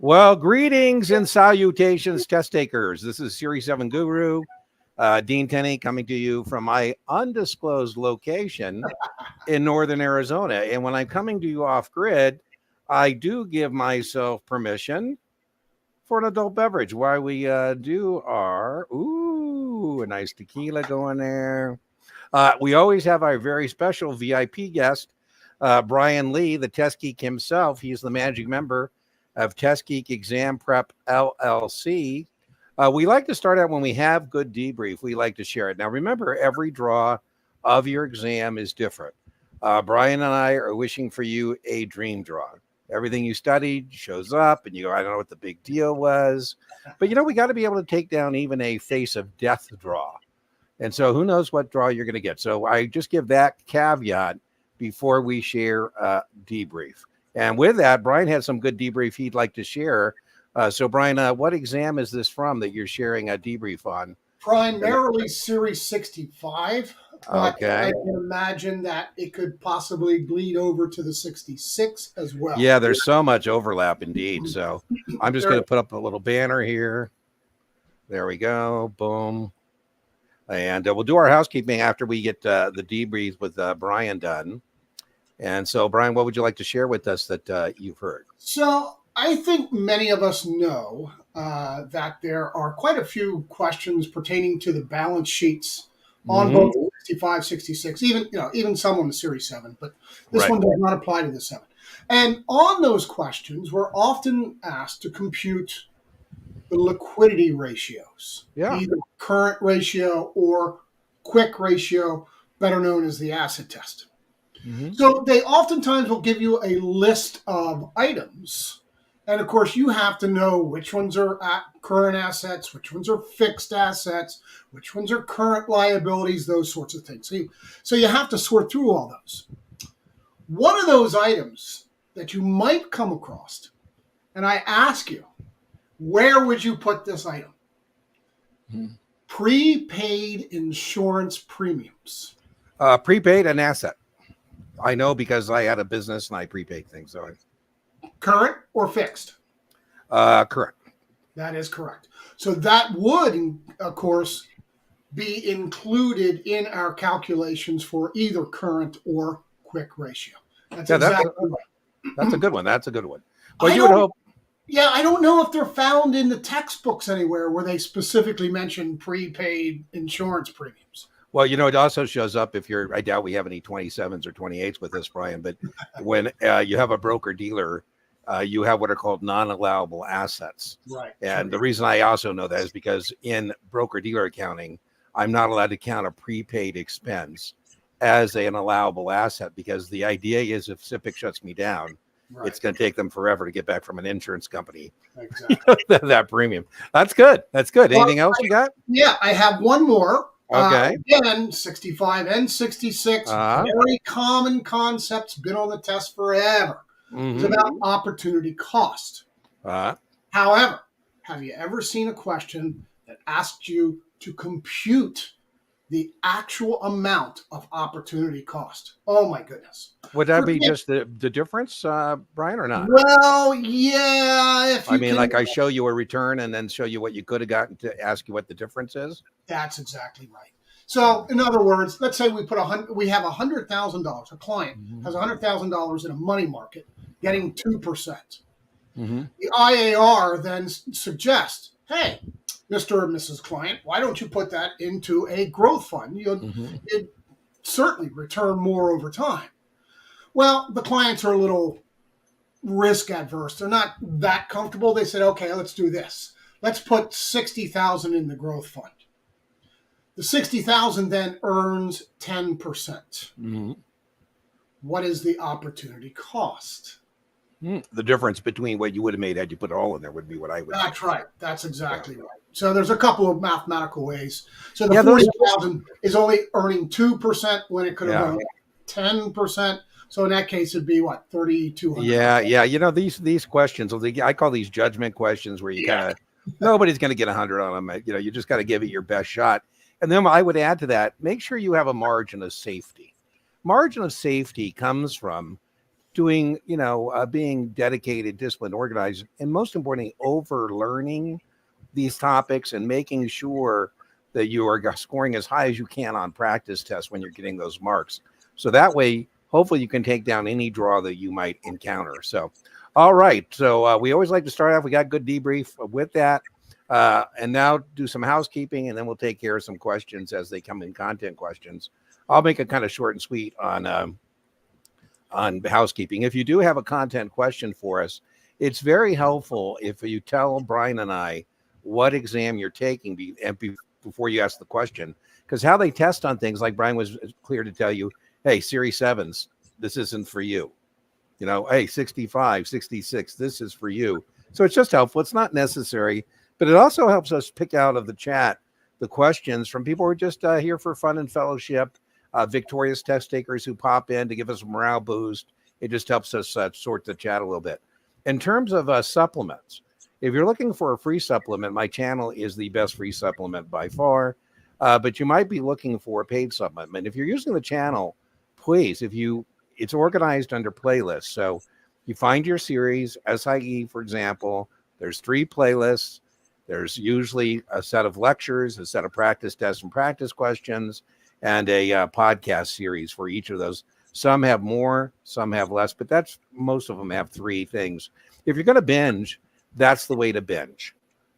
Well, greetings and salutations, test takers. This is Series 7 Guru, Dean Tenney, coming to you from my undisclosed location in northern Arizona. And when I'm coming to you off grid, I do give myself permission for an adult beverage. Why we do our, a nice tequila going there. We always have our very special VIP guest, Brian Lee, the test geek himself. He's the managing member of Test Geek Exam Prep LLC. We like to start out when we have good debrief. We like to share it. Now, remember, every draw of your exam is different. Brian and I are wishing for you a dream draw. Everything you studied shows up, and you go, I don't know what the big deal was. But, we got to be able to take down even a face of death draw. And so who knows what draw you're going to get. So I just give that caveat before we share debrief. And with that, Brian has some good debrief he'd like to share. So, Brian, what exam is this from that you're sharing a debrief on? Primarily Series 65. Okay. I can imagine that it could possibly bleed over to the 66 as well. Yeah, there's so much overlap indeed. So I'm just going to put up a little banner here. There we go. Boom. And we'll do our housekeeping after we get the debrief with Brian done. And so, Brian, what would you like to share with us that you've heard? So I think many of us know that there are quite a few questions pertaining to the balance sheets on both 65, 66, even some on the Series 7, but this one does not apply to the 7. And on those questions, we're often asked to compute the liquidity ratios, either current ratio or quick ratio, better known as the acid test. So they oftentimes will give you a list of items. And of course, you have to know which ones are current assets, which ones are fixed assets, which ones are current liabilities, those sorts of things. So you have to sort through all those. One of those items that you might come across, and I ask you, where would you put this item? Prepaid insurance premiums. Prepaid an asset. I know because I had a business and I prepaid things. So current or fixed? Correct. That is correct. So that would, of course, be included in our calculations for either current or quick ratio. That's exactly right. That's a good one. That's a good one. Well, you would hope. Yeah, I don't know if they're found in the textbooks anywhere where they specifically mention prepaid insurance premiums. Well, it also shows up if I doubt we have any 27s or 28s with us, Brian, but when you have a broker dealer, you have what are called non-allowable assets. Right. And the reason I also know that is because in broker dealer accounting, I'm not allowed to count a prepaid expense as an allowable asset because the idea is if SIPC shuts me down, it's going to take them forever to get back from an insurance company. Exactly. that premium. That's good. That's good. Anything else you got? Yeah, I have one more. Okay. Again, 65 and 66, very common concepts, been on the test forever. It's about opportunity cost. However, have you ever seen a question that asked you to compute the actual amount of opportunity cost? Oh, my goodness. Would that be just the difference, Brian, or not? Well, yeah. I show you a return and then show you what you could have gotten to ask you what the difference is? That's exactly right. So, in other words, let's say we have $100,000. A client has $100,000 in a money market, getting 2%. The IAR then suggests, hey, Mr. or Mrs. Client, why don't you put that into a growth fund? It'd certainly return more over time. Well, the clients are a little risk adverse. They're not that comfortable. They said, okay, let's do this. Let's put $60,000 in the growth fund. The $60,000 then earns 10%. What is the opportunity cost? The difference between what you would have made had you put it all in there would be what I would. That's right. That's exactly right. So there's a couple of mathematical ways. So the 40,000 is only earning 2% when it could have earned 10%. So in that case, it'd be what, 3,200? Yeah. These questions, I call these judgment questions where you kind of nobody's going to get 100 on them. You just got to give it your best shot. And then I would add to that, make sure you have a margin of safety. Margin of safety comes from doing, being dedicated, disciplined, organized, and most importantly, over learning these topics and making sure that you are scoring as high as you can on practice tests when you're getting those marks. So that way, hopefully you can take down any draw that you might encounter. So, all right. So we always like to start off. We got good debrief with that. And now do some housekeeping, and then we'll take care of some questions as they come in, content questions. I'll make it kind of short and sweet on housekeeping. If you do have a content question for us, it's very helpful if you tell Brian and I what exam you're taking before you ask the question, because how they test on things, like Brian was clear to tell you, hey, Series 7s, this isn't for you. Hey, 65, 66, this is for you. So it's just helpful. It's not necessary, but it also helps us pick out of the chat the questions from people who are just here for fun and fellowship, victorious test takers who pop in to give us a morale boost. It just helps us sort the chat a little bit. In terms of supplements, if you're looking for a free supplement, my channel is the best free supplement by far, but you might be looking for a paid supplement. If you're using the channel, please, it's organized under playlists. So you find your series, SIE, for example, there's 3 playlists. There's usually a set of lectures, a set of practice tests and practice questions, and a podcast series for each of those. Some have more, some have less, but most of them have 3 things. If you're going to binge, that's the way to binge.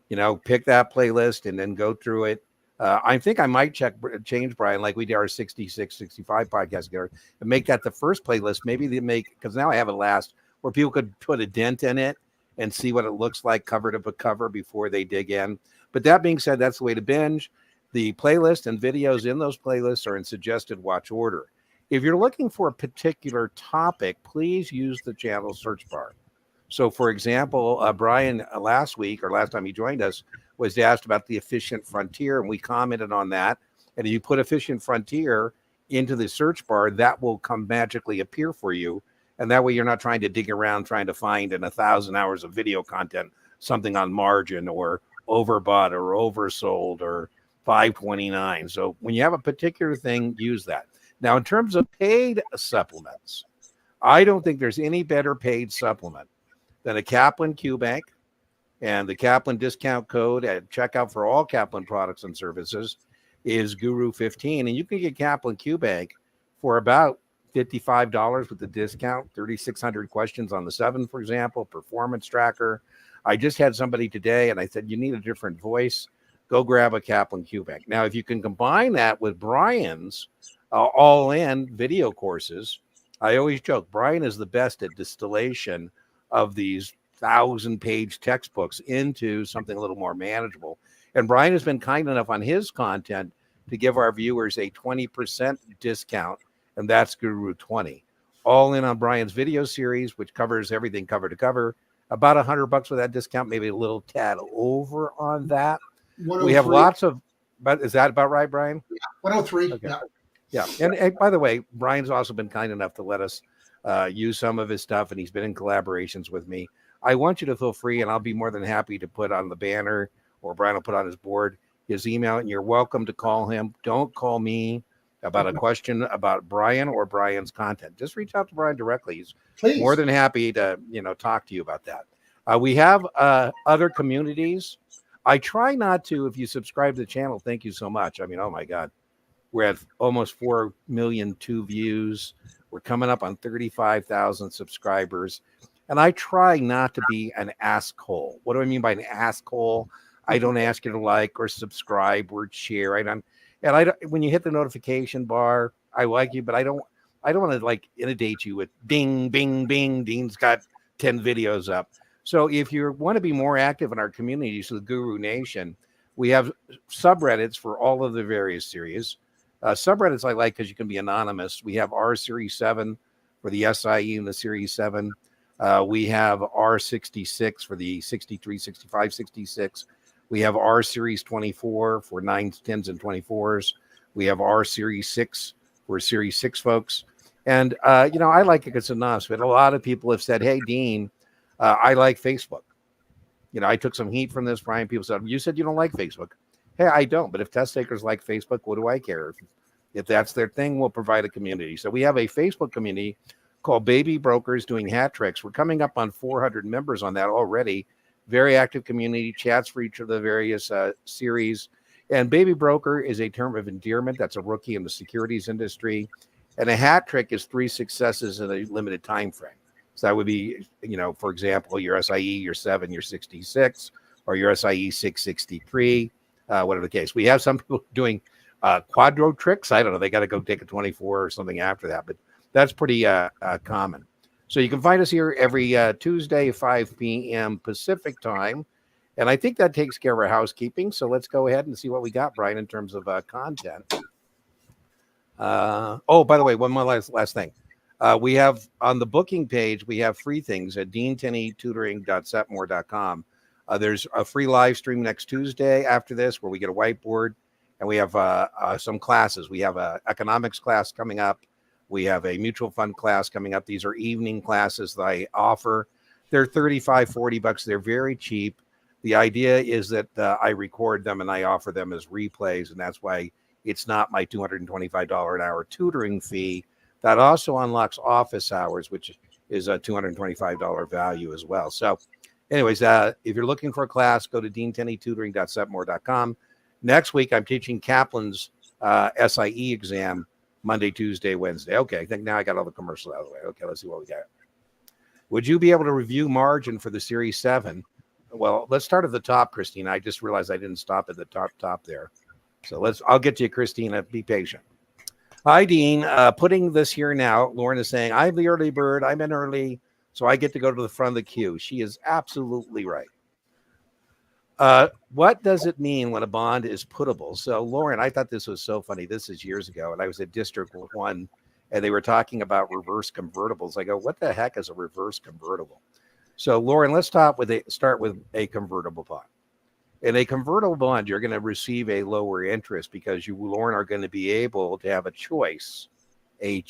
Pick that playlist and then go through it. I think I might change, Brian, like we did our 66, 65 podcast together, and make that the first playlist. Maybe because now I have it last, where people could put a dent in it and see what it looks like cover to cover before they dig in. But that being said, that's the way to binge. The playlist and videos in those playlists are in suggested watch order. If you're looking for a particular topic, please use the channel search bar. So, for example, Brian last week, or last time he joined us, was asked about the efficient frontier, and we commented on that. And if you put efficient frontier into the search bar, that will magically appear for you. And that way you're not trying to dig around, trying to find in 1,000 hours of video content something on margin or overbought or oversold or 529. So when you have a particular thing, use that. Now, in terms of paid supplements, I don't think there's any better paid supplement than a Kaplan QBank, and the Kaplan discount code at checkout for all Kaplan products and services is Guru15. And you can get Kaplan QBank for about $55 with the discount, 3,600 questions on the 7, for example, performance tracker. I just had somebody today, and I said, you need a different voice. Go grab a Kaplan QBank. Now, if you can combine that with Brian's all-in video courses, I always joke, Brian is the best at distillation of these 1,000-page textbooks into something a little more manageable. And Brian has been kind enough on his content to give our viewers a 20% discount, and that's Guru 20. All in on Brian's video series, which covers everything cover to cover. About $100 with that discount, maybe a little tad over on that. We have lots of, but is that about right, Brian? Yeah, 103. Okay. Yeah. And by the way, Brian's also been kind enough to let us use some of his stuff, and he's been in collaborations with me. I want you to feel free, and I'll be more than happy to put on the banner, or Brian will put on his board, his email, and you're welcome to call him. Don't call me about a question about Brian or Brian's content. Just reach out to Brian directly. He's more than happy to, talk to you about that. We have other communities. I try not to, if you subscribe to the channel, thank you so much. I mean, oh my God, we're at almost 4 million views. We're coming up on 35,000 subscribers. And I try not to be an asshole. What do I mean by an asshole? I don't ask you to like or subscribe or share. When you hit the notification bar, I like you, but I don't want to inundate you with bing, bing, bing. Dean's got 10 videos up. So if you want to be more active in our community, so the Guru Nation, we have subreddits for all of the various series. Subreddits I like because you can be anonymous. We have our Series 7 for the SIE and the Series 7. We have R66 for the 63, 65, 66. We have R Series 24 for 9s, 10s, and 24s. We have R Series 6 for Series 6 folks. And, I like it because it's anonymous, but a lot of people have said, hey, Dean, I like Facebook. I took some heat from this, Brian. People said, you said you don't like Facebook. Hey, I don't. But if test takers like Facebook, what do I care? If that's their thing, we'll provide a community. So we have a Facebook community called Baby Brokers Doing Hat Tricks. We're coming up on 400 members on that already. Very active community, chats for each of the various series. And Baby Broker is a term of endearment. That's a rookie in the securities industry. And a hat trick is 3 successes in a limited time frame. So that would be, for example, your SIE, your 7, your 66, or your SIE 663, whatever the case. We have some people doing quadro tricks. I don't know. They got to go take a 24 or something after that. But that's pretty common. So you can find us here every Tuesday, 5 p.m. Pacific time. And I think that takes care of our housekeeping. So let's go ahead and see what we got, Brian, in terms of content. By the way, one more last thing. We have on the booking page, we have free things at deantenneytutoring.setmore.com. There's a free live stream next Tuesday after this where we get a whiteboard, and we have some classes. We have an economics class coming up. We have a mutual fund class coming up. These are evening classes that I offer. They're $35, $40. They're very cheap. The idea is that I record them and I offer them as replays, and that's why it's not my $225 an hour tutoring fee. That also unlocks office hours, which is a $225 value as well. So anyways, if you're looking for a class, go to deantenneytutoring.setmore.com. Next week, I'm teaching Kaplan's SIE exam Monday, Tuesday, Wednesday. Okay, I think now I got all the commercials out of the way. Okay, let's see what we got. Would you be able to review margin for the Series 7? Well, let's start at the top, Christina. I just realized I didn't stop at the top there. So I'll get to you, Christina. Be patient. Hi, Dean. Putting this here now, Lauren is saying, I'm the early bird. I'm in early, so I get to go to the front of the queue. She is absolutely right. What does it mean when a bond is puttable? So, Lauren, I thought this was so funny. This is years ago, and I was at District 1, and they were talking about reverse convertibles. I go, what the heck is a reverse convertible? So, Lauren, let's start with a convertible bond. In a convertible bond, you're going to receive a lower interest because you, Lauren, are going to be able to have a choice to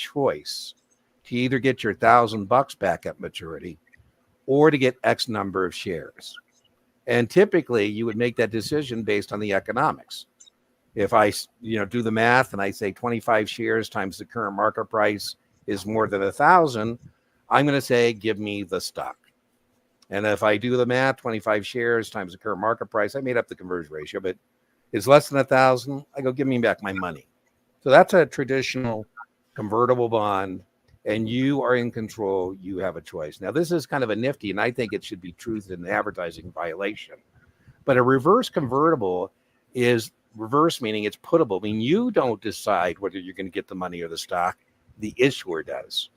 either get your $1,000 back at maturity or to get X number of shares. And typically, you would make that decision based on the economics. If I, do the math and I say 25 shares times the current market price is more than 1,000, I'm going to say, give me the stock. And if I do the math, 25 shares times the current market price, I made up the conversion ratio, but it's less than 1,000. I go, give me back my money. So that's a traditional convertible bond, and you are in control. You have a choice. Now, this is kind of a nifty, and I think it should be truth in advertising violation. But a reverse convertible is reverse, meaning it's puttable. I mean, you don't decide whether you're going to get the money or the stock. The issuer does.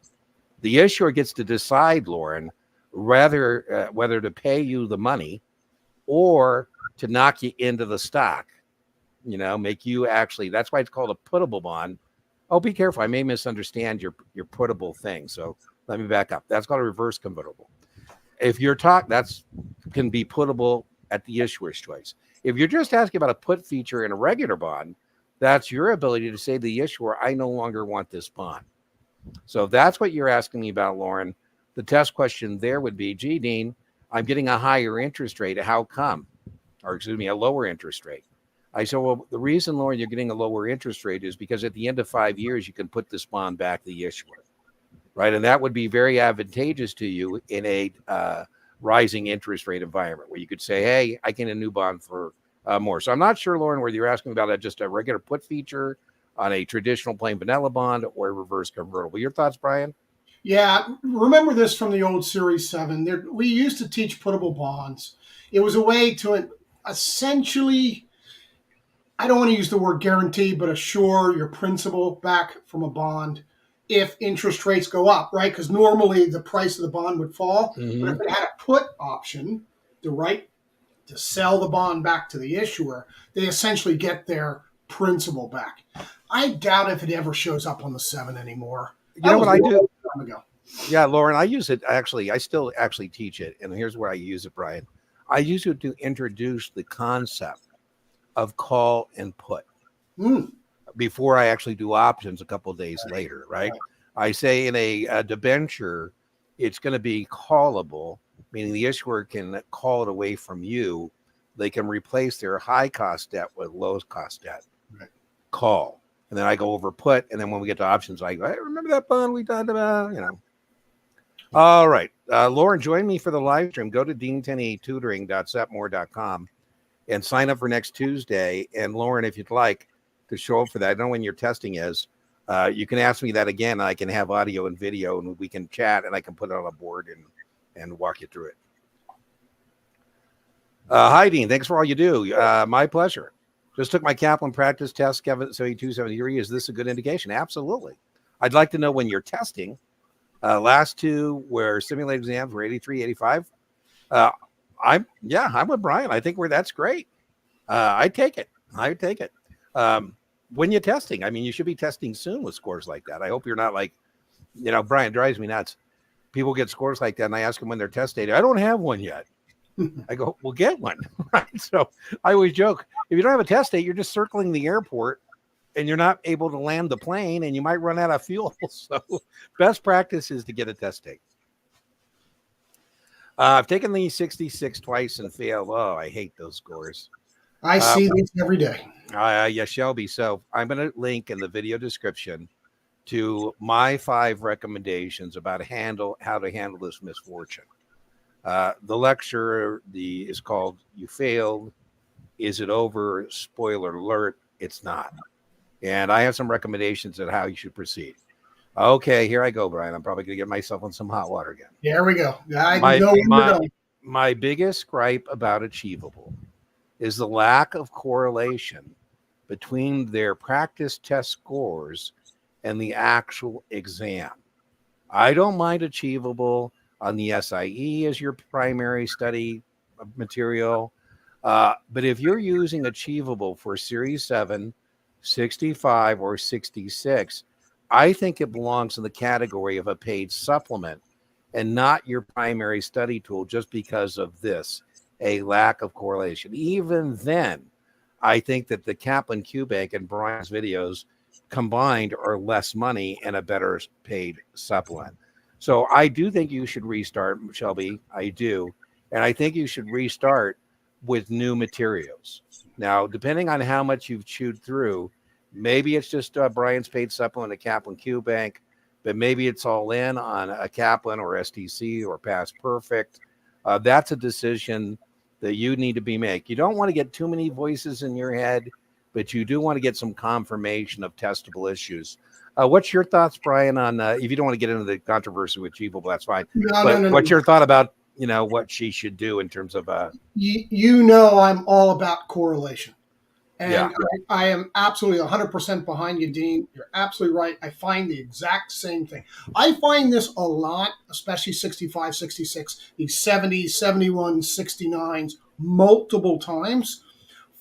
The issuer gets to decide, Lauren, whether to pay you the money or to knock you into the stock, make you actually, that's why it's called a puttable bond. Oh, be careful. I may misunderstand your puttable thing. So let me back up. That's called a reverse convertible. If you're that's can be puttable at the issuer's choice. If you're just asking about a put feature in a regular bond, that's your ability to say to the issuer, I no longer want this bond. So if that's what you're asking me about, Lauren, the test question there would be, gee, Dean, I'm getting a higher interest rate. How come? Or excuse me, a lower interest rate. I said, well, the reason, Lauren, you're getting a lower interest rate is because at the end of 5 years, you can put this bond back to the issuer, right? And that would be very advantageous to you in a rising interest rate environment where you could say, hey, I can get a new bond for more. So I'm not sure, Lauren, whether you're asking about just a regular put feature on a traditional plain vanilla bond or a reverse convertible. Your thoughts, Brian? Yeah, remember this from the old Series 7. We used to teach puttable bonds. It was a way to essentially, I don't want to use the word guarantee, but assure your principal back from a bond if interest rates go up, right? Because normally the price of the bond would fall. Mm-hmm. But if it had a put option, the right to sell the bond back to the issuer, they essentially get their principal back. I doubt if it ever shows up on the 7 anymore. You know what I do? Ago. Yeah, Lauren, I use it actually. I still actually teach it. And here's where I use it, Brian. I use it to introduce the concept of call and put before I actually do options a couple of days later, right? I say in a debenture, it's going to be callable, meaning the issuer can call it away from you. They can replace their high cost debt with low cost debt. Right. Call. And then I go over put. And then when we get to options, I go, hey, remember that bond we talked about? All right. Lauren, join me for the live stream. Go to deantenneytutoring.setmore.com and sign up for next Tuesday. And Lauren, if you'd like to show up for that, I don't know when your testing is. You can ask me that again. And I can have audio and video, and we can chat, and I can put it on a board and walk you through it. Hi, Dean. Thanks for all you do. My pleasure. Just took my Kaplan practice test, Kevin 7273. Is this a good indication? Absolutely. I'd like to know when you're testing. Last two were simulated exams were 83, 85. I'm with Brian. I think that's great. I take it. When you're testing, I mean, you should be testing soon with scores like that. I hope you're not like, Brian drives me nuts. People get scores like that, and I ask them when their test data. I don't have one yet. I go, well, get one. Right. So I always joke, if you don't have a test date, you're just circling the airport and you're not able to land the plane and you might run out of fuel. So best practice is to get a test date. I've taken the 66 twice and failed. Oh, I hate those scores. I see these every day. Yeah, Shelby. So I'm going to link in the video description to my 5 recommendations about how to handle this misfortune. The lecture is called "You Failed. Is it over?" Spoiler alert, it's not. And I have some recommendations on how you should proceed. Okay, here I go, Brian. I'm probably going to get myself in some hot water again. There we go. I know my biggest gripe about Achievable is the lack of correlation between their practice test scores and the actual exam. I don't mind Achievable on the SIE as your primary study material. But if you're using Achievable for Series 7, 65, or 66, I think it belongs in the category of a paid supplement and not your primary study tool just because of a lack of correlation. Even then, I think that the Kaplan QBank and Brian's videos combined are less money and a better paid supplement. So I do think you should restart, Shelby. I do. And I think you should restart with new materials. Now, depending on how much you've chewed through, maybe it's just Brian's paid supplement, a Kaplan QBank, but maybe it's all in on a Kaplan or STC or Past Perfect. That's a decision that you need to be make. You don't want to get too many voices in your head, but you do want to get some confirmation of testable issues. What's your thoughts, Brian, on if you don't want to get into the controversy with Achievable, that's fine. No. What's your thought about, what she should do in terms of I'm all about correlation. And I am absolutely 100% behind you, Dean. You're absolutely right. I find the exact same thing. I find this a lot, especially 65, 66, these 70s, 71s, 69s, multiple times.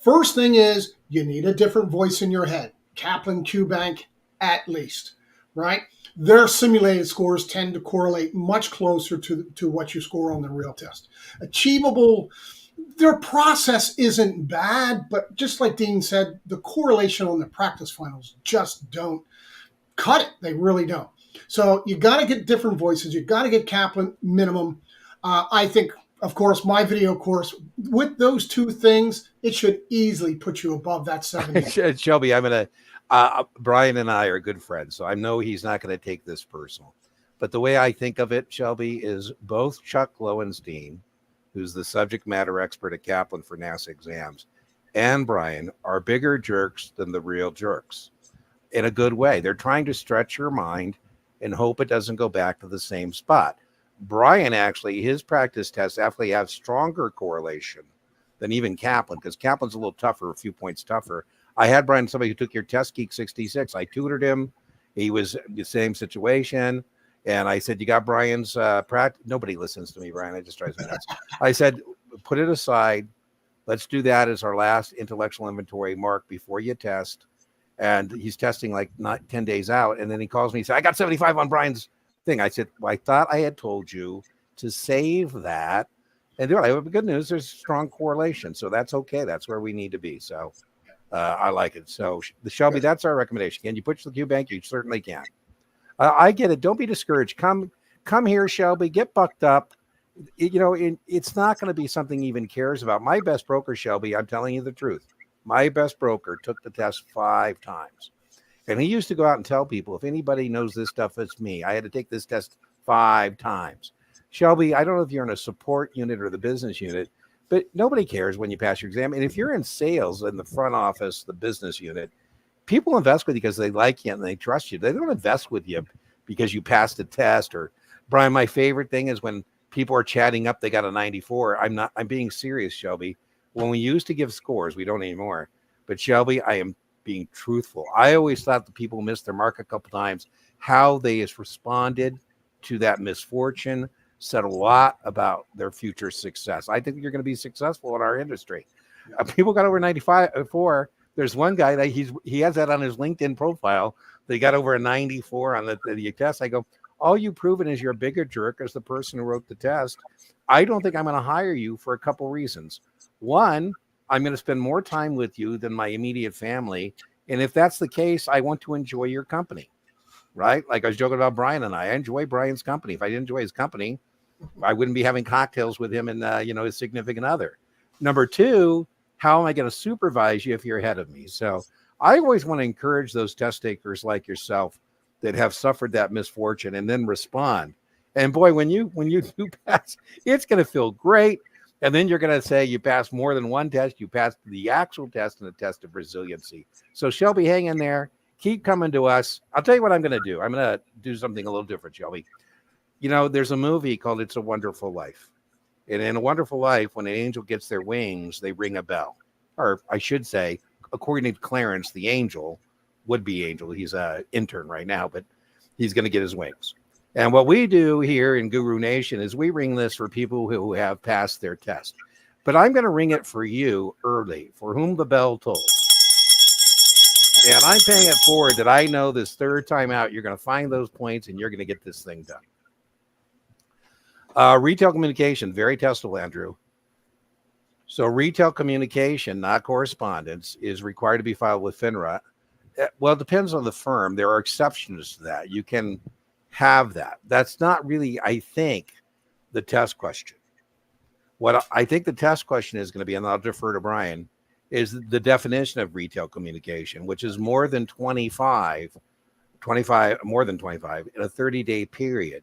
First thing is you need a different voice in your head. Kaplan QBank, at least, right? Their simulated scores tend to correlate much closer to what you score on the real test. Achievable, their process isn't bad, but just like Dean said, the correlation on the practice finals just don't cut it. They really don't. So you got to get different voices. You got to get Kaplan minimum. I think, of course, my video course, with those two things, it should easily put you above that 70. Shelby, I'm going to, Brian and I are good friends, so I know he's not going to take this personal. But the way I think of it, Shelby, is both Chuck Lowenstein, who's the subject matter expert at Kaplan for NASA exams, and Brian are bigger jerks than the real jerks in a good way. They're trying to stretch your mind and hope it doesn't go back to the same spot. Brian, actually, his practice tests actually have stronger correlation than even Kaplan, because Kaplan's a little tougher, a few points tougher. I had Brian, somebody who took your Test Geek 66. I tutored him. He was the same situation. And I said, you got Brian's practice. Nobody listens to me, Brian. I just drives me nuts. I said, put it aside. Let's do that as our last intellectual inventory mark before you test. And he's testing like 10 days out. And then he calls me and said, I got 75 on Brian's thing. I said, well, I thought I had told you to save that. And do it. I have good news. There's strong correlation. So that's okay. That's where we need to be. So I like it. So the Shelby, that's our recommendation. Can you push the QBank? You certainly can. I get it. Don't be discouraged. Come here, Shelby. Get bucked up. It's not going to be something he even cares about. My best broker, Shelby, I'm telling you the truth. My best broker took the test 5 times. And he used to go out and tell people, if anybody knows this stuff, it's me. I had to take this test 5 times. Shelby, I don't know if you're in a support unit or the business unit, but nobody cares when you pass your exam. And if you're in sales in the front office, the business unit, people invest with you because they like you and they trust you. They don't invest with you because you passed a test. Or Brian, my favorite thing is when people are chatting up, they got a 94. I'm being serious, Shelby. When we used to give scores, we don't anymore. But Shelby, I am being truthful. I always thought the people missed their mark a couple times. How they has responded to that misfortune said a lot about their future success. I think you're going to be successful in our industry. People got over 95. There's one guy that he has that on his LinkedIn profile. They got over a 94 on the test. I go, all you've proven is you're a bigger jerk as the person who wrote the test. I don't think I'm going to hire you for a couple reasons. One, I'm going to spend more time with you than my immediate family. And if that's the case, I want to enjoy your company, right? Like I was joking about Brian and I enjoy Brian's company. If I didn't enjoy his company, I wouldn't be having cocktails with him and, his significant other. Number two, how am I going to supervise you if you're ahead of me? So I always want to encourage those test takers like yourself that have suffered that misfortune and then respond. And boy, when you do pass, it's going to feel great. And then you're going to say you passed more than one test. You passed the actual test and the test of resiliency. So Shelby, hang in there. Keep coming to us. I'll tell you what I'm going to do. I'm going to do something a little different, Shelby. There's a movie called It's a Wonderful Life. And in A Wonderful Life, when an angel gets their wings, they ring a bell. Or I should say, according to Clarence, the angel, would-be angel, he's an intern right now, but he's going to get his wings. And what we do here in Guru Nation is we ring this for people who have passed their test. But I'm going to ring it for you early, for whom the bell tolls. And I'm paying it forward that I know this third time out, you're going to find those points and you're going to get this thing done. Retail communication, very testable, Andrew. So retail communication, not correspondence, is required to be filed with FINRA. Well, it depends on the firm. There are exceptions to that. You can have that. That's not really, I think, the test question. What I think the test question is going to be, and I'll defer to Brian, is the definition of retail communication, which is more than 25 more than 25 in a 30-day period.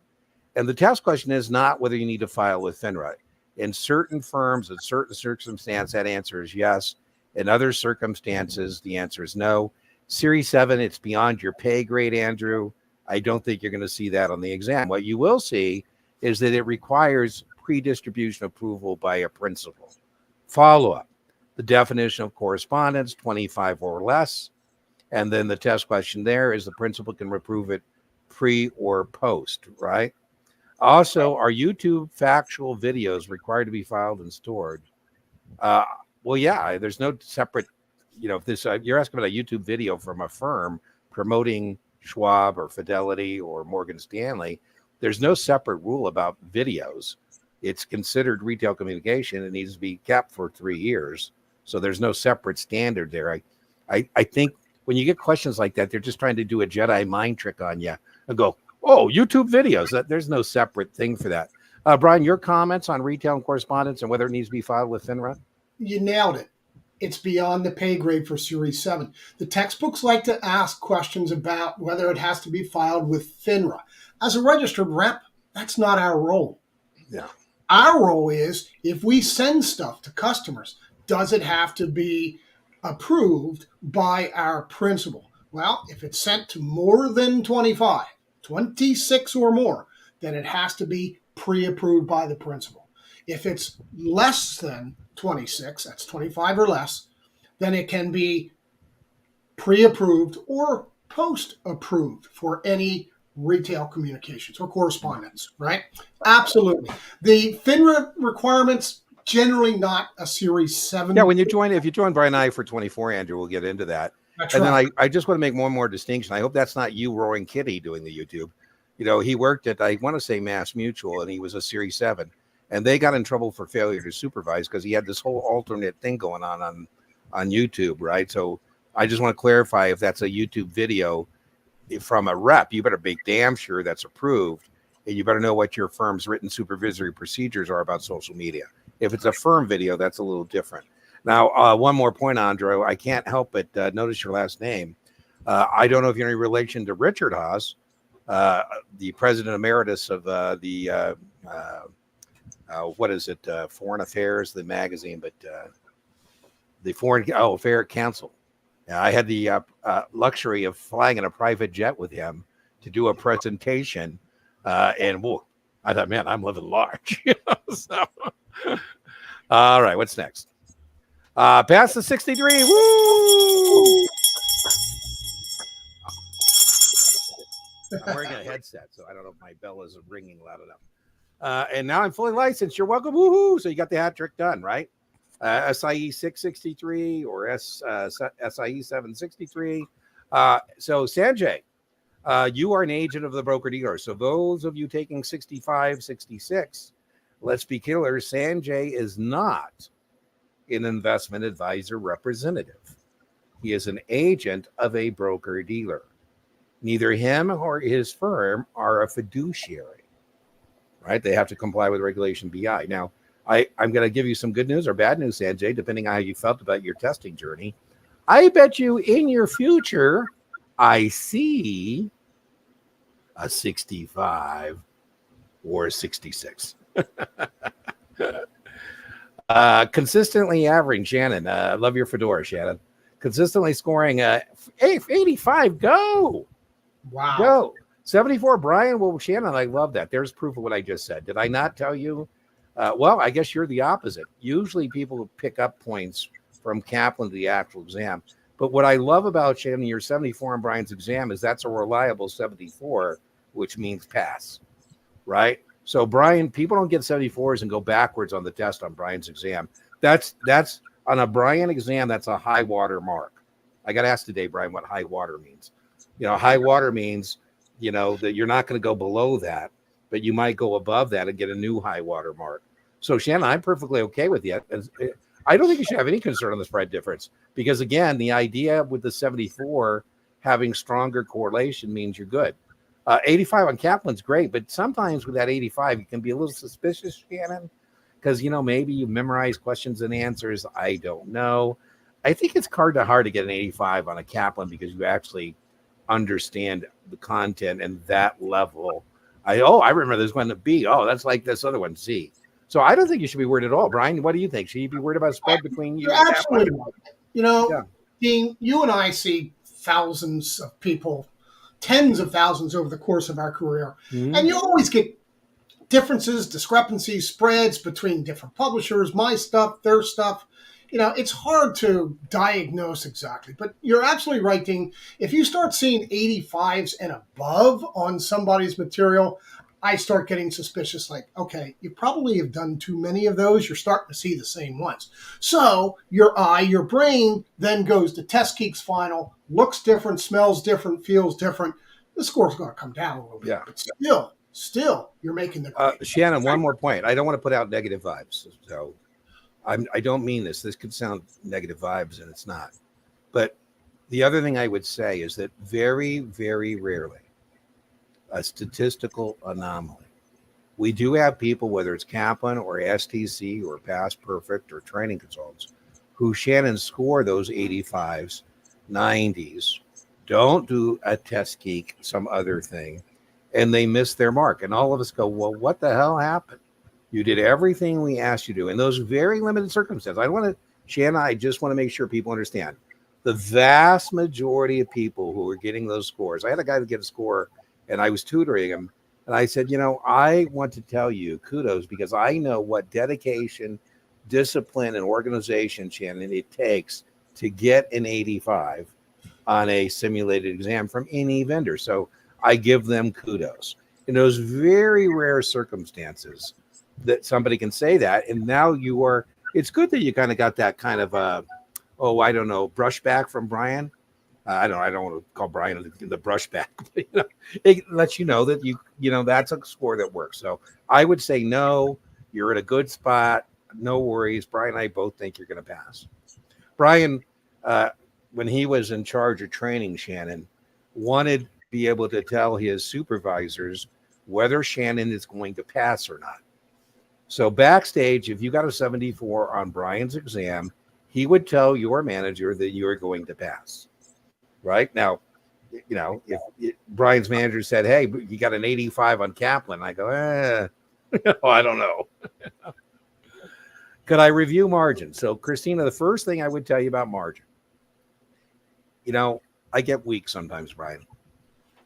And the test question is not whether you need to file with FINRA. In certain firms, in certain circumstances, that answer is yes. In other circumstances, the answer is no. Series 7, it's beyond your pay grade, Andrew. I don't think you're going to see that on the exam. What you will see is that it requires pre-distribution approval by a principal. Follow-up, the definition of correspondence, 25 or less. And then the test question there is the principal can approve it pre or post, right? Also, are YouTube factual videos required to be filed and stored? Well, yeah, there's no separate, if this, you're asking about a YouTube video from a firm promoting Schwab or Fidelity or Morgan Stanley, there's no separate rule about videos. It's considered retail communication. It needs to be kept for 3 years. So there's no separate standard there. I think when you get questions like that, they're just trying to do a Jedi mind trick on you and go, oh, YouTube videos. There's no separate thing for that. Brian, your comments on retail and correspondence and whether it needs to be filed with FINRA? You nailed it. It's beyond the pay grade for Series 7. The textbooks like to ask questions about whether it has to be filed with FINRA. As a registered rep, that's not our role. Yeah. Our role is, if we send stuff to customers, does it have to be approved by our principal? Well, if it's sent to more than 25, 26 or more, then it has to be pre-approved by the principal. If it's less than 26, that's 25 or less, then it can be pre-approved or post-approved for any retail communications or correspondence, right? Absolutely. The FINRA requirements, generally not a Series 7. Yeah, if you join Brian and I for 24, Andrew, we'll get into that. That's and right. Then I just want to make one more distinction. I hope that's not you, Roaring Kitty, doing the YouTube. He worked at, I want to say, Mass Mutual, and he was a Series 7. And they got in trouble for failure to supervise because he had this whole alternate thing going on YouTube, right? So I just want to clarify, if that's a YouTube video from a rep, you better be damn sure that's approved, and you better know what your firm's written supervisory procedures are about social media. If it's a firm video, that's a little different. Now, one more point, Andrew. I can't help but notice your last name. I don't know if you're in relation to Richard Haas, the president emeritus of what is it? Foreign Affairs, the magazine, but the Foreign Affair Council. I had the luxury of flying in a private jet with him to do a presentation, and whoa, I thought, man, I'm living large. So, all right, what's next? Past the 63. Woo! I'm wearing a headset, so I don't know if my bell is ringing loud enough. And now I'm fully licensed. You're welcome. Woohoo! So you got the hat trick done, right? SIE 663 or SIE 763. So Sanjay, you are an agent of the broker dealer. So those of you taking 65, 66, let's be clear. Sanjay is not an investment advisor representative. He is an agent of a broker dealer. Neither him or his firm are a fiduciary, right? They have to comply with Regulation BI. Now, I'm going to give you some good news or bad news, Sanjay, depending on how you felt about your testing journey. I bet you in your future, I see a 65 or a 66. Consistently averaging, Shannon. Love your fedora, Shannon. Consistently scoring 85. Go. Wow. Go. 74, Brian. Well, Shannon, I love that. There's proof of what I just said. Did I not tell you? Well, I guess you're the opposite. Usually people pick up points from Kaplan to the actual exam. But what I love about Shannon, your 74 on Brian's exam is that's a reliable 74, which means pass, right? So Brian, people don't get 74s and go backwards on the test on Brian's exam. That's on a Brian exam, that's a high water mark. I got asked today, Brian, what high water means. High water means, that you're not going to go below that, but you might go above that and get a new high water mark. So Shannon, I'm perfectly okay with you. I don't think you should have any concern on the spread difference because, again, the idea with the 74 having stronger correlation means you're good. 85 on Kaplan's great, but sometimes with that 85, you can be a little suspicious, Shannon, because, maybe you memorize questions and answers. I don't know. I think it's hard to get an 85 on a Kaplan because you actually understand the content and that level. I remember there's one to B. Oh, that's like this other one, C. So I don't think you should be worried at all. Brian, what do you think? Should you be worried about a spread between you and absolutely right. Dean, you and I see thousands of people, tens of thousands over the course of our career. Mm-hmm. And you always get differences, discrepancies, spreads between different publishers, my stuff, their stuff. It's hard to diagnose exactly, but you're absolutely right, Dean. If you start seeing 85s and above on somebody's material, I start getting suspicious, like, okay, you probably have done too many of those. You're starting to see the same ones. So your brain then goes to Test Geek's final, looks different, smells different, feels different. The score's going to come down a little bit. Yeah. But still, you're making the grade. Shannon, one more point. I don't want to put out negative vibes. So I don't mean this. This could sound negative vibes, and it's not. But the other thing I would say is that very, very rarely, a statistical anomaly. We do have people, whether it's Kaplan or STC or Past Perfect or training consultants, who Shannon score those 85s, 90s, don't do a Test Geek, some other thing, and they miss their mark. And all of us go, well, what the hell happened? You did everything we asked you to do in those very limited circumstances. Shannon, I just want to make sure people understand the vast majority of people who are getting those scores. I had a guy get a score and I was tutoring him. And I said, I want to tell you kudos because I know what dedication, discipline, and organization, Shannon, it takes to get an 85 on a simulated exam from any vendor. So I give them kudos. In those very rare circumstances that somebody can say that, and now it's good that you kind of got that kind of, brushback from Brian. I don't want to call Brian the brushback. It lets you know that that's a score that works. So I would say no, you're in a good spot. No worries. Brian and I both think you're going to pass. Brian, when he was in charge of training Shannon, wanted to be able to tell his supervisors whether Shannon is going to pass or not. So backstage, if you got a 74 on Brian's exam, he would tell your manager that you are going to pass. Right now, if Brian's manager said, "Hey, you got an 85 on Kaplan," I go, I don't know. Could I review margin? So, Christina, the first thing I would tell you about margin, I get weak sometimes, Brian.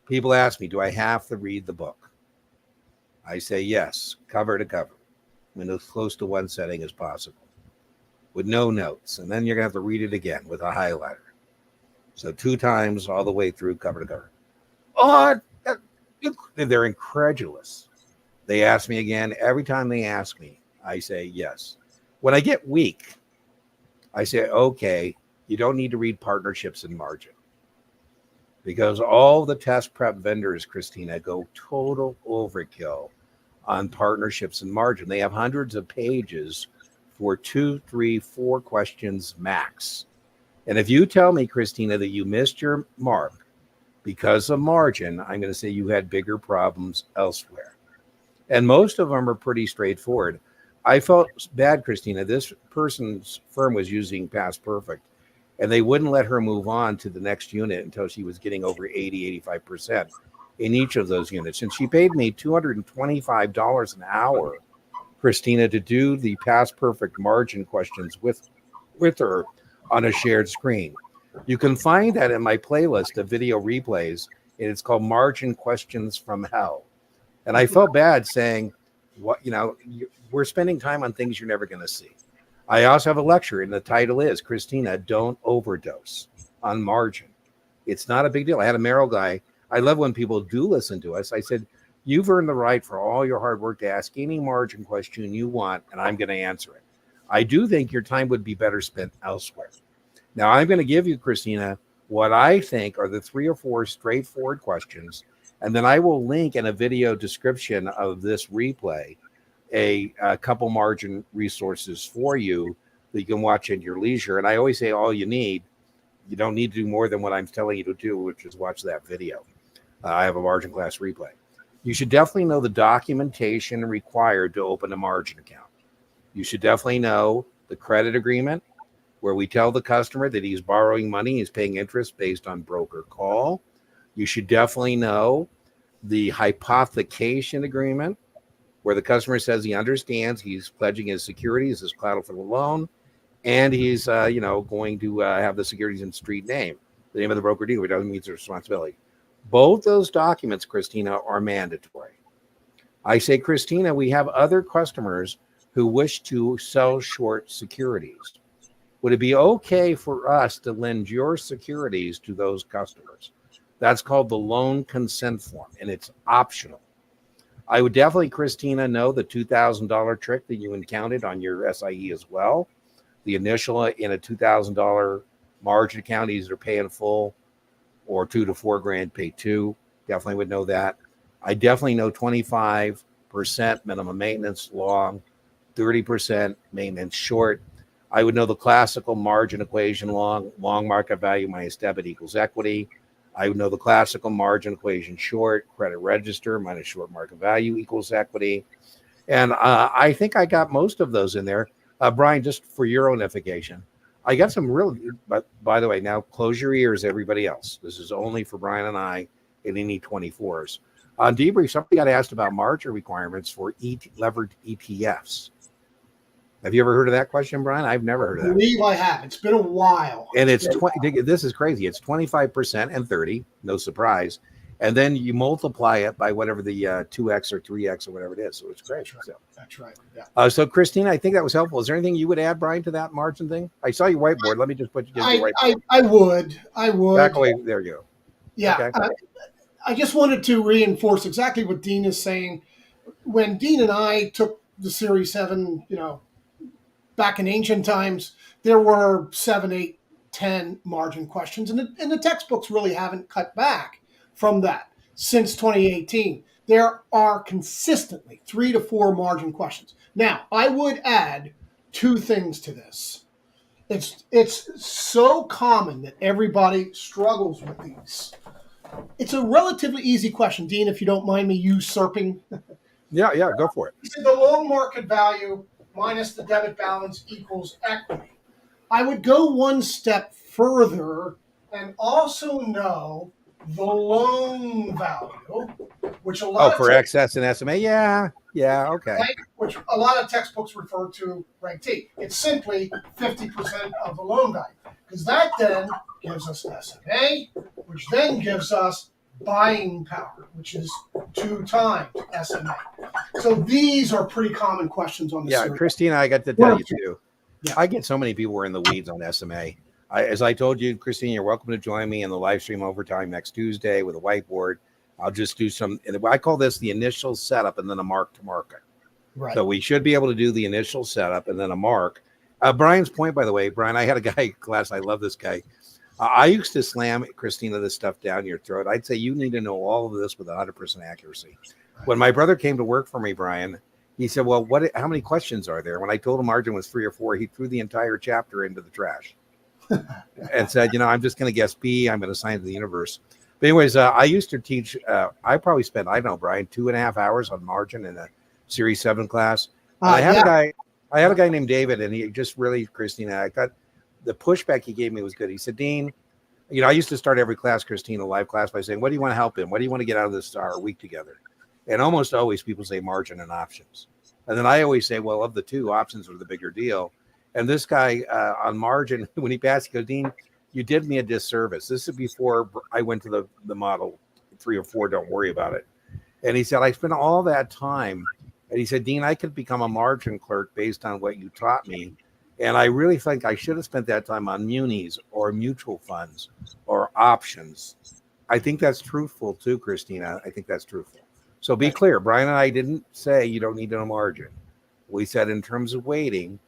People ask me, do I have to read the book? I say yes, cover to cover, as close to one setting as possible, with no notes. And then you're going to have to read it again with a highlighter. So 2 times all the way through, cover to cover. Oh, they're incredulous. They ask me again. Every time they ask me, I say yes. When I get weak, I say, okay, you don't need to read partnerships and margin. Because all the test prep vendors, Christina, go total overkill on partnerships and margin. They have hundreds of pages for 2, 3, 4 questions max. And if you tell me, Christina, that you missed your mark because of margin, I'm going to say you had bigger problems elsewhere. And most of them are pretty straightforward. I felt bad, Christina. This person's firm was using Past Perfect, and they wouldn't let her move on to the next unit until she was getting over 80, 85% in each of those units. And she paid me $225 an hour, Christina, to do the Past Perfect margin questions with her on a shared screen. You can find that in my playlist of video replays, and it's called Margin Questions from Hell. And I felt bad saying, we're spending time on things you're never going to see. I also have a lecture, and the title is, Christina, Don't Overdose on Margin. It's not a big deal. I had a Merrill guy. I love when people do listen to us. I said, you've earned the right for all your hard work to ask any margin question you want, and I'm going to answer it. I do think your time would be better spent elsewhere. Now, I'm going to give you, Christina, what I think are the 3 or 4 straightforward questions, and then I will link in a video description of this replay a couple margin resources for you that you can watch at your leisure. And I always say you don't need to do more than what I'm telling you to do, which is watch that video. I have a margin class replay. You should definitely know the documentation required to open a margin account. You should definitely know the credit agreement, where we tell the customer that he's borrowing money, he's paying interest based on broker call. You should definitely know the hypothecation agreement, where the customer says he understands he's pledging his securities as collateral for the loan, and he's going to have the securities in street name, the name of the broker dealer, doesn't meet the responsibility. Both those documents, Christina, are mandatory. I say, Christina, we have other customers who wish to sell short securities. Would it be okay for us to lend your securities to those customers? That's called the loan consent form, and it's optional. I would definitely, Christina, know the $2,000 trick that you encountered on your SIE as well. The initial in a $2,000 margin account, either pay in full or $2 to $4 grand, pay 2. Definitely would know that. I definitely know 25% minimum maintenance long, 30% maintenance short. I would know the classical margin equation long market value minus debit equals equity. I would know the classical margin equation short, credit register minus short market value equals equity. And I think I got most of those in there. Brian, just for your own edification, I got some really, but by the way, now close your ears, everybody else. This is only for Brian and I and any 24s. On debrief, somebody got asked about margin requirements for levered ETFs. Have you ever heard of that question, Brian? I've never heard of that. I believe I have. It's been a while. And it's 20. This is crazy. It's 25% and 30. No surprise. And then you multiply it by whatever the 2x or 3x or whatever it is. So it's great. That's right. Yeah. So Christina, I think that was helpful. Is there anything you would add, Brian, to that margin thing? I saw your whiteboard. Let me just put you in the whiteboard. I would. Back away. There you go. Yeah. Okay. I just wanted to reinforce exactly what Dean is saying. When Dean and I took the Series 7, back in ancient times, there were 7, 8, 10 margin questions, and the textbooks really haven't cut back from that since 2018. There are consistently 3 to 4 margin questions. Now, I would add 2 things to this. It's so common that everybody struggles with these. It's a relatively easy question, Dean, if you don't mind me usurping. Yeah, go for it. The loan market value minus the debit balance equals equity. I would go one step further and also know the loan value, which a lot for of excess and SMA. Yeah. Okay. which a lot of textbooks refer to Reg T. It's simply 50% of the loan value, because that then gives us SMA, which then gives us buying power, which is 2 times SMA. So these are pretty common questions on the series. Christina, I got to tell you too. Yeah. I get so many people who are in the weeds on SMA. As I told you, Christine, you're welcome to join me in the live stream overtime next Tuesday with a whiteboard. I'll just do some, I call this the initial setup and then a mark to market. Right. So we should be able to do the initial setup and then a mark. Brian's point, by the way, Brian, I had a guy in class. I love this guy. I used to slam, Christina, this stuff down your throat. I'd say you need to know all of this with 100% accuracy. When my brother came to work for me, Brian, he said, well, how many questions are there? When I told him margin was 3 or 4, he threw the entire chapter into the trash and said, I'm just going to guess B. I'm going to assign it to the universe. But anyways, I used to teach, I probably spent, I don't know, Brian, 2.5 hours on margin in a Series 7 class. I had a guy named David, and he just really, Christina, I thought the pushback he gave me was good. He said, Dean, I used to start every class, Christina, live class, by saying, what do you want to help in? What do you want to get out of this our week together? And almost always people say margin and options. And then I always say, well, of the two, options are the bigger deal. And this guy on margin, when he passed, he goes, Dean, you did me a disservice. This is before I went to the model 3 or 4, don't worry about it. And he said, I spent all that time. And he said, Dean, I could become a margin clerk based on what you taught me. And I really think I should have spent that time on munis or mutual funds or options. I think that's truthful too, Christina. I think that's truthful. So be clear, Brian and I didn't say you don't need no margin. We said in terms of waiting,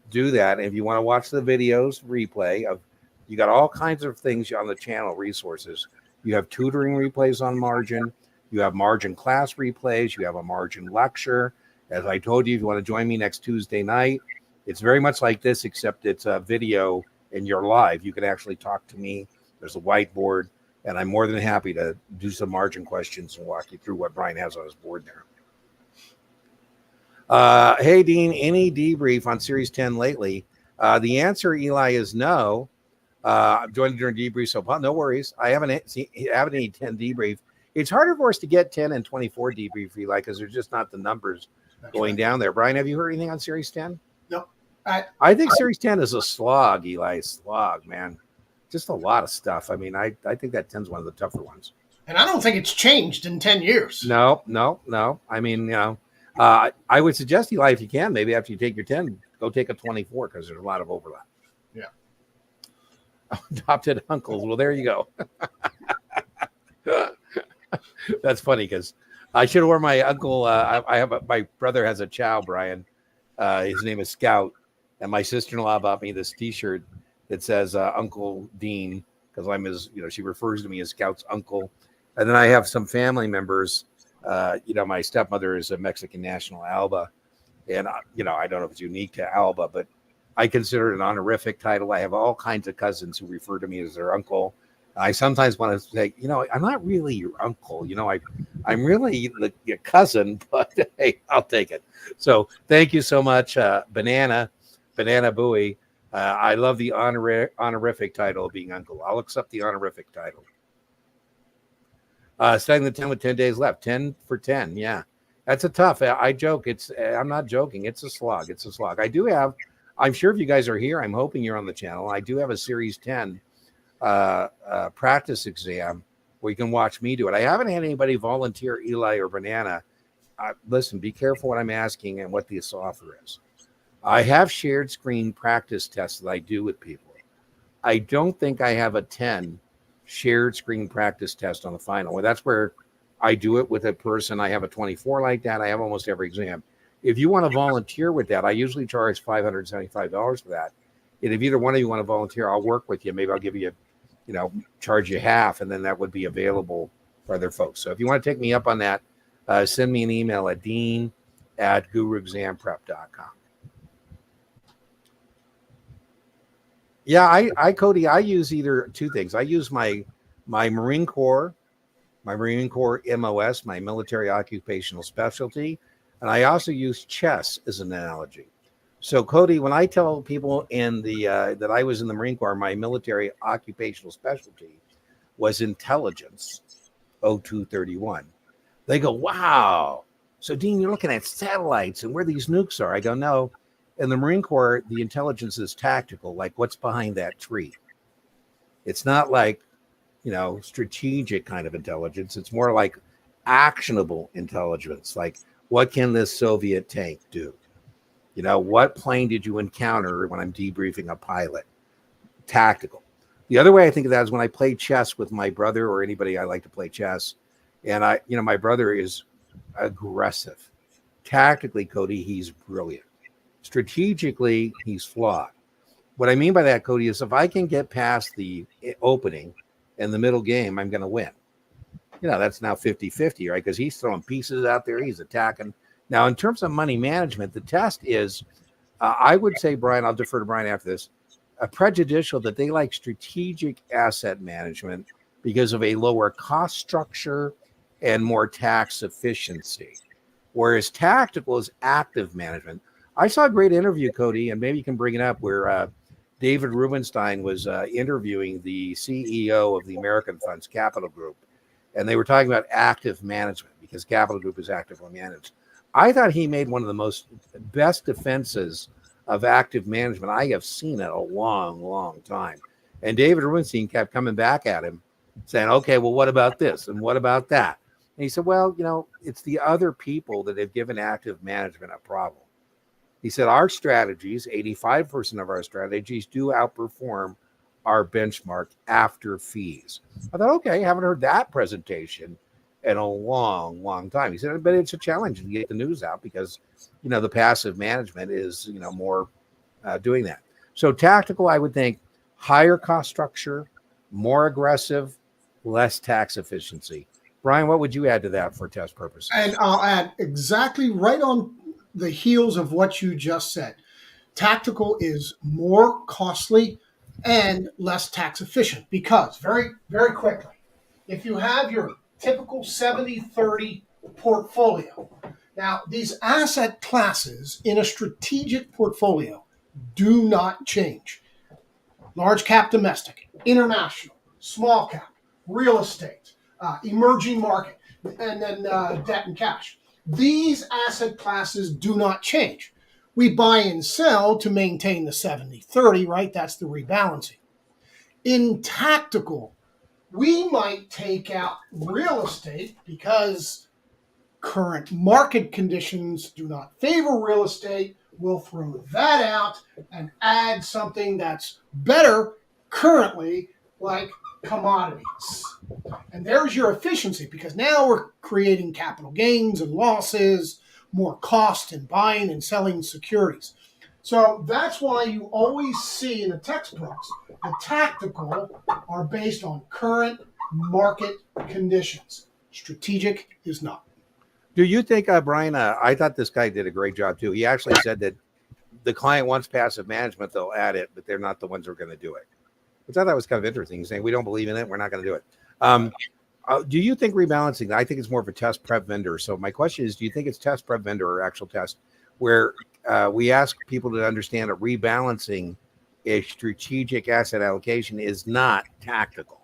do that. And if you want to watch the videos replay of, you got all kinds of things on the channel resources. You have tutoring replays on margin. You have margin class replays. You have a margin lecture. As I told you, if you want to join me next Tuesday night, it's very much like this, except it's a video and you're live. You can actually talk to me. There's a whiteboard, and I'm more than happy to do some margin questions and walk you through what Brian has on his board there. Hey, Dean, any debrief on Series 10 lately? The answer, Eli, is no. I'm joining during debrief, so no worries. I haven't any 10 debrief. It's harder for us to get 10 and 24 debrief, Eli, because there's just not the numbers going down there. Brian, have you heard anything on Series 10? No. I think Series 10 is a slog, Eli. Slog, man. Just a lot of stuff. I mean, I think that 10 is one of the tougher ones. And I don't think it's changed in 10 years. No. I mean, I would suggest, Eli, if you can, maybe after you take your 10, go take a 24 because there's a lot of overlap. Yeah. Adopted uncles. Well, there you go. That's funny because I should have worn my uncle. My brother has a chow, Brian. His name is Scout. And my sister-in-law bought me this T-shirt that says Uncle Dean because I'm his, she refers to me as Scout's uncle. And then I have some family members. My stepmother is a Mexican national Alba. And, I don't know if it's unique to Alba, but I consider it an honorific title. I have all kinds of cousins who refer to me as their uncle. I sometimes want to say, I'm not really your uncle. I'm really your cousin, but hey, I'll take it. So thank you so much, Banana Bowie. I love the honorific title of being uncle. I'll accept the honorific title. Studying the 10 with 10 days left. 10 for 10. Yeah, that's a tough. I joke. I'm not joking. It's a slog. I'm sure if you guys are here, I'm hoping you're on the channel. I do have a Series 10 practice exam where you can watch me do it. I haven't had anybody volunteer, Eli or Banana. Listen, be careful what I'm asking and what the offer is. I have shared screen practice tests that I do with people. I don't think I have a 10 shared screen practice test on the final. Well, that's where I do it with a person. I have a 24 like that. I have almost every exam. If you want to volunteer with that, I usually charge $575 for that. And if either one of you want to volunteer, I'll work with you. Maybe I'll give you, charge you half, and then that would be available for other folks. So if you want to take me up on that, send me an email at dean@guruexamprep.com. Yeah, Cody, I use either two things. I use my Marine Corps MOS, my military occupational specialty, and I also use chess as an analogy. So, Cody, when I tell people in the that I was in the Marine Corps, my military occupational specialty was intelligence, 0231. They go, wow. So, Dean, you're looking at satellites and where these nukes are. I go, no. In the Marine Corps, the intelligence is tactical, like what's behind that tree. It's not like, strategic kind of intelligence. It's more like actionable intelligence, like what can this Soviet tank do? What plane did you encounter when I'm debriefing a pilot? Tactical. The other way I think of that is when I play chess with my brother or anybody I like to play chess. And my brother is aggressive. Tactically, Cody, he's brilliant. Strategically, he's flawed. What I mean by that, Cody, is if I can get past the opening and the middle game, I'm going to win. That's now 50-50, right? Because he's throwing pieces out there. He's attacking. Now, in terms of money management, the test is, I would say, Brian, I'll defer to Brian after this, prejudicial that they like strategic asset management because of a lower cost structure and more tax efficiency. Whereas tactical is active management. I saw a great interview, Cody, and maybe you can bring it up, where David Rubenstein was interviewing the CEO of the American Funds Capital Group. And they were talking about active management because Capital Group is actively managed. I thought he made one of the best defenses of active management I have seen in a long, long time. And David Rubenstein kept coming back at him saying, okay, well, what about this? And what about that? And he said, well, it's the other people that have given active management a problem. He said, our strategies, 85% of our strategies do outperform our benchmark after fees. I thought, okay, haven't heard that presentation in a long, long time. He said, but it's a challenge to get the news out because, the passive management is, more doing that. So tactical, I would think higher cost structure, more aggressive, less tax efficiency. Brian, what would you add to that for test purposes? And I'll add exactly right on the heels of what you just said. Tactical is more costly and less tax efficient because, very, very quickly, if you have your typical 70-30 portfolio, now these asset classes in a strategic portfolio do not change. Large cap domestic, international, small cap, real estate, emerging market, and then debt and cash. These asset classes do not change. We buy and sell to maintain the 70-30, right? That's the rebalancing. In tactical, we might take out real estate because current market conditions do not favor real estate. We'll throw that out and add something that's better currently, like commodities. And there's your efficiency because now we're creating capital gains and losses, more cost in buying and selling securities. So that's why you always see in the textbooks, the tactical are based on current market conditions. Strategic is not. Do you think, Brian, I thought this guy did a great job too. He actually said that the client wants passive management, they'll add it, but they're not the ones who are going to do it. Which I thought was kind of interesting. He's saying, we don't believe in it, we're not going to do it. Do you think rebalancing, I think it's more of a test prep vendor. So my question is, do you think it's test prep vendor or actual test where we ask people to understand that rebalancing a strategic asset allocation is not tactical?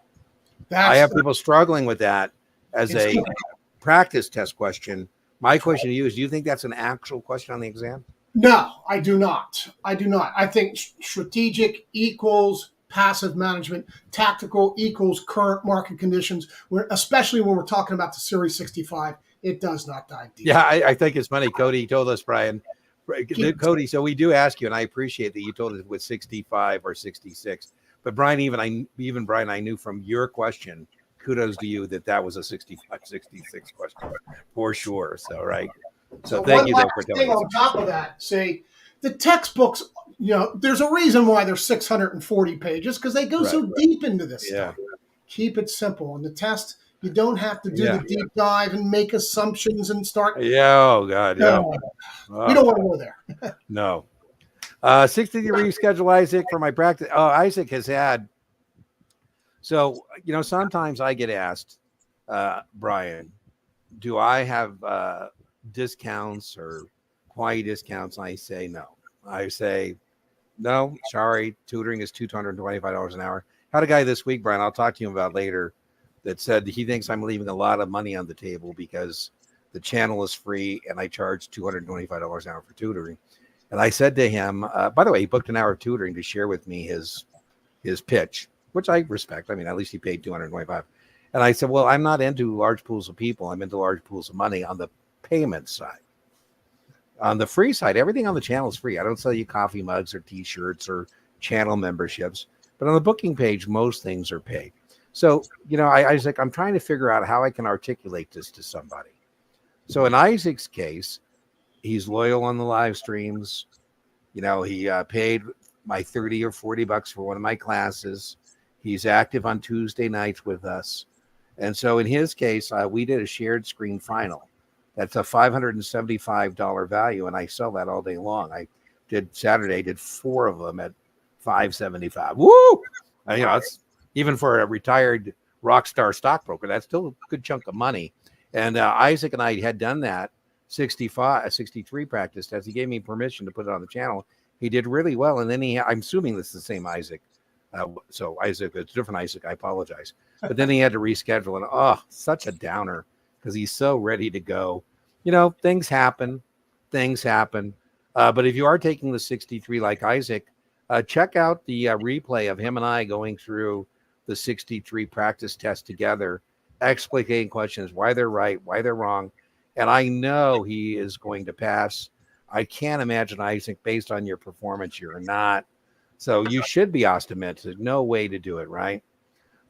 I have people struggling with that as a practice test question. My question to you is, do you think that's an actual question on the exam? No, I do not. I think strategic equals passive management, tactical equals current market conditions, especially when we're talking about the Series 65, it does not dive deep. Yeah, I think it's funny. Cody told us, Brian. Cody, so we do ask you, and I appreciate that you told us with 65 or 66. But Brian, even Brian, I knew from your question, kudos to you that was a 65, 66 question for sure. So, right. So thank you though for telling us. On top of that, say the textbooks, there's a reason why they're 640 pages because they go so deep into this stuff. Keep it simple. On the test, you don't have to do the deep dive and make assumptions and start. Yeah. Oh God. Yeah. We don't want to go there. No. 60-degree schedule, Isaac, for my practice. Oh, Isaac has had. So, sometimes I get asked, Brian, do I have discounts or quantity discounts? I say no. I say, no, sorry, tutoring is $225 an hour. Had a guy this week, Brian, I'll talk to you about later, that said he thinks I'm leaving a lot of money on the table because the channel is free and I charge $225 an hour for tutoring. And I said to him, by the way, he booked an hour of tutoring to share with me his pitch, which I respect. I mean, at least he paid $225. And I said, well, I'm not into large pools of people. I'm into large pools of money on the payment side. On the free side, everything on the channel is free. I don't sell you coffee mugs or T-shirts or channel memberships. But on the booking page, most things are paid. So, I was like, I'm trying to figure out how I can articulate this to somebody. So in Isaac's case, he's loyal on the live streams. He paid my $30 or $40 for one of my classes. He's active on Tuesday nights with us. And so in his case, we did a shared screen final. That's a $575 value, and I sell that all day long. I did 4 of them at $575. Woo! It's even for a retired rock star stockbroker, that's still a good chunk of money. And Isaac and I had done that 63 practice test. He gave me permission to put it on the channel. He did really well. And then I'm assuming this is the same Isaac. So Isaac, it's a different Isaac. I apologize. But then he had to reschedule. And such a downer because he's so ready to go. Things happen. But if you are taking the 63 like Isaac, check out the replay of him and I going through the 63 practice test together, explicating questions, why they're right, why they're wrong. And I know he is going to pass. I can't imagine, Isaac, based on your performance, you're not. So you should be optimistic. No way to do it, right?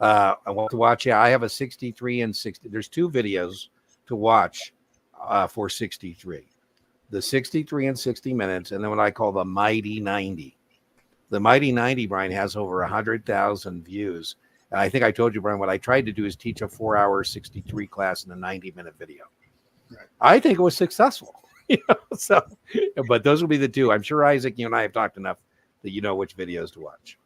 I want to watch. Yeah, I have a 63 and 60. There's 2 videos to watch for 63. The 63 and 60 minutes, and then what I call the Mighty 90. The Mighty 90, Brian, has over 100,000 views. And I think I told you, Brian, what I tried to do is teach a 4-hour 63 class in a 90-minute video. Right. I think it was successful. But those will be the 2. I'm sure, Isaac, you and I have talked enough that you know which videos to watch.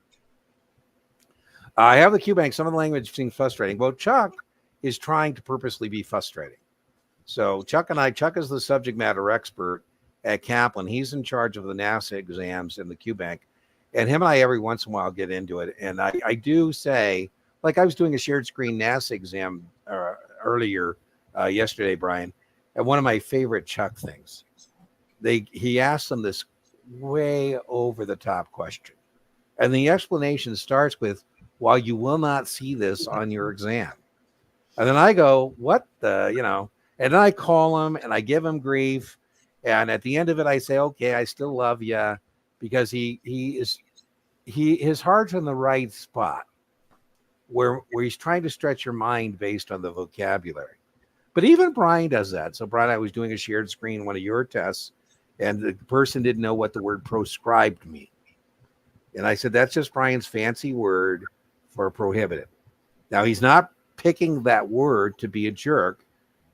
I have the QBank. Some of the language seems frustrating. Well, Chuck is trying to purposely be frustrating. So Chuck is the subject matter expert at Kaplan. He's in charge of the NASA exams in the QBank. And him and I every once in a while get into it. And I do say, like I was doing a shared screen NASA exam earlier yesterday, Brian, and one of my favorite Chuck things, he asked them this way over the top question. And the explanation starts with, while you will not see this on your exam. And then I go, what the, and then I call him and I give him grief. And at the end of it, I say, okay, I still love you, because his heart's in the right spot where he's trying to stretch your mind based on the vocabulary. But even Brian does that. So Brian, I was doing a shared screen, one of your tests, and the person didn't know what the word proscribed means. And I said, that's just Brian's fancy word for prohibited. Now, he's not picking that word to be a jerk.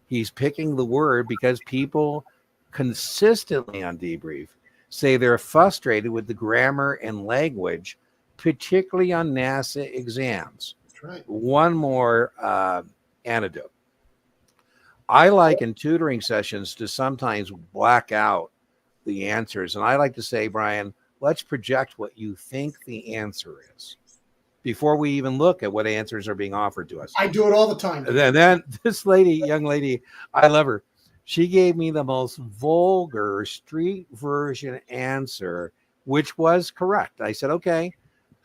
He's picking the word because people consistently on debrief say they're frustrated with the grammar and language, particularly on NASA exams. That's right. One more anecdote. I like in tutoring sessions to sometimes black out the answers. And I like to say, Brian, let's project what you think the answer is before we even look at what answers are being offered to us. I do it all the time. And then this young lady, I love her. She gave me the most vulgar street version answer, which was correct. I said, okay,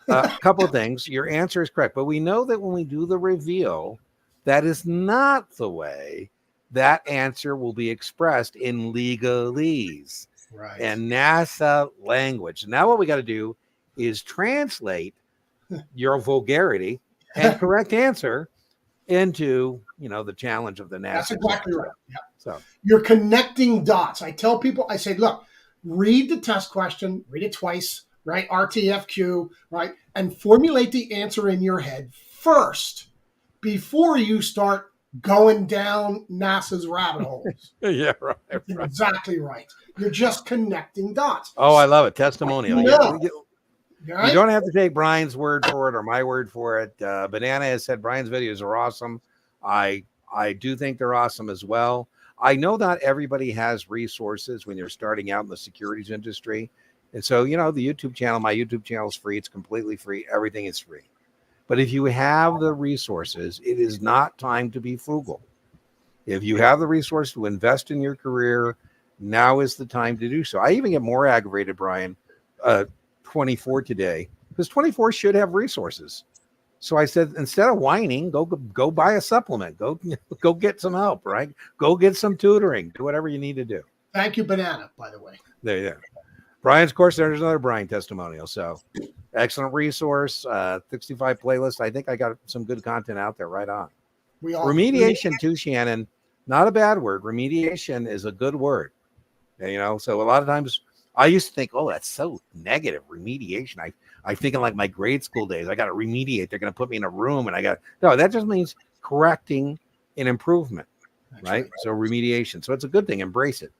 a couple of things. Your answer is correct. But we know that when we do the reveal, that is not the way that answer will be expressed in legalese and NASA language. Now what we got to do is translate your vulgarity and correct answer into, the challenge of the NASA. That's exactly right. Yeah. So you're connecting dots. I tell people, I say, look, read the test question, read it twice, right? RTFQ, right? And formulate the answer in your head first before you start going down NASA's rabbit holes. Yeah, right. Exactly right. You're just connecting dots. Oh, I love it. Testimonial. Right? You don't have to take Brian's word for it or my word for it. Banana has said Brian's videos are awesome. I do think they're awesome as well. I know not everybody has resources when you're starting out in the securities industry. And so, the YouTube channel, my YouTube channel is free. It's completely free. Everything is free. But if you have the resources, it is not time to be frugal. If you have the resource to invest in your career, now is the time to do so. I even get more aggravated, Brian, 24 today, because 24 should have resources. So I said, instead of whining, go buy a supplement. Go get some help, right? Go get some tutoring. Do whatever you need to do. Thank you, Banana, by the way. There you go. Brian's course, there's another Brian testimonial. So excellent resource, 65 playlist. I think I got some good content out there. Right on. Remediation too, Shannon. Not a bad word. Remediation is a good word. So a lot of times I used to think, oh, that's so negative. Remediation. I'm thinking like my grade school days. I got to remediate. They're going to put me in a room and no, that just means correcting an improvement, right? So remediation. So it's a good thing. Embrace it.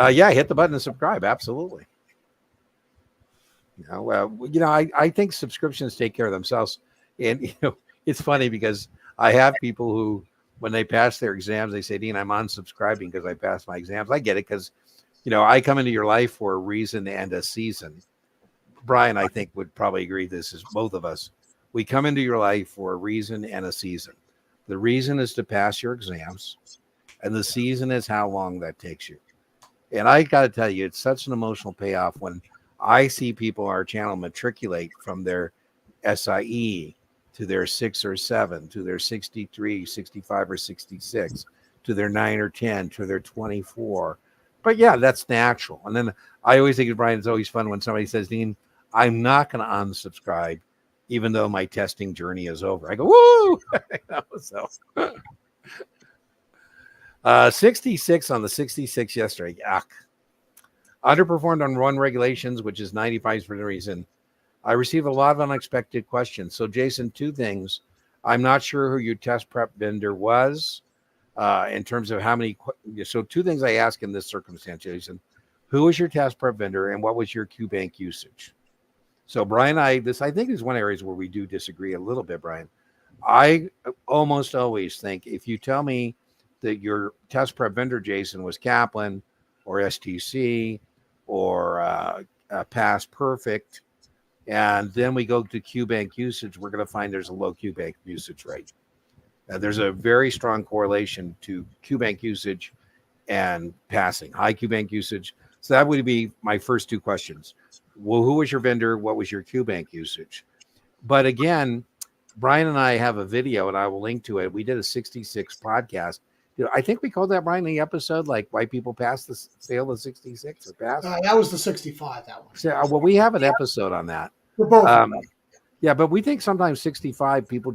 Yeah, hit the button and subscribe. Absolutely. I think subscriptions take care of themselves. And, it's funny because I have people who, when they pass their exams, they say, Dean, I'm unsubscribing because I passed my exams. I get it because, I come into your life for a reason and a season. Brian, I think, would probably agree. This is both of us. We come into your life for a reason and a season. The reason is to pass your exams, and the season is how long that takes you. And I got to tell you, it's such an emotional payoff when I see people on our channel matriculate from their SIE to their 6 or 7, to their 63, 65, or 66, to their 9 or 10, to their 24. But yeah, that's natural. And then I always think, Brian, it's always fun when somebody says, Dean, I'm not going to unsubscribe, even though my testing journey is over. I go, woo! 66 on the 66 yesterday. Yuck. Underperformed on run regulations, which is 95 for the reason. I received a lot of unexpected questions. So, Jason, two things. I'm not sure who your test prep vendor was in terms of how many. So, two things I ask in this circumstance, Jason. Who was your test prep vendor and what was your QBank usage? So, Brian, I think is one area where we do disagree a little bit, Brian. I almost always think if you tell me that your test prep vendor, Jason, was Kaplan or STC or Pass Perfect, and then we go to QBank usage, we're going to find there's a low QBank usage rate. There's a very strong correlation to QBank usage and passing, high QBank usage. So that would be my first two questions. Well, who was your vendor? What was your QBank usage? But again, Brian and I have a video, and I will link to it. We did a 66 podcast. I think we called that, Brian, the episode, like why people pass the fail the 66 or pass. That was the 65, that one. So, well, we have an episode on that. For both. Yeah, but we think sometimes 65 people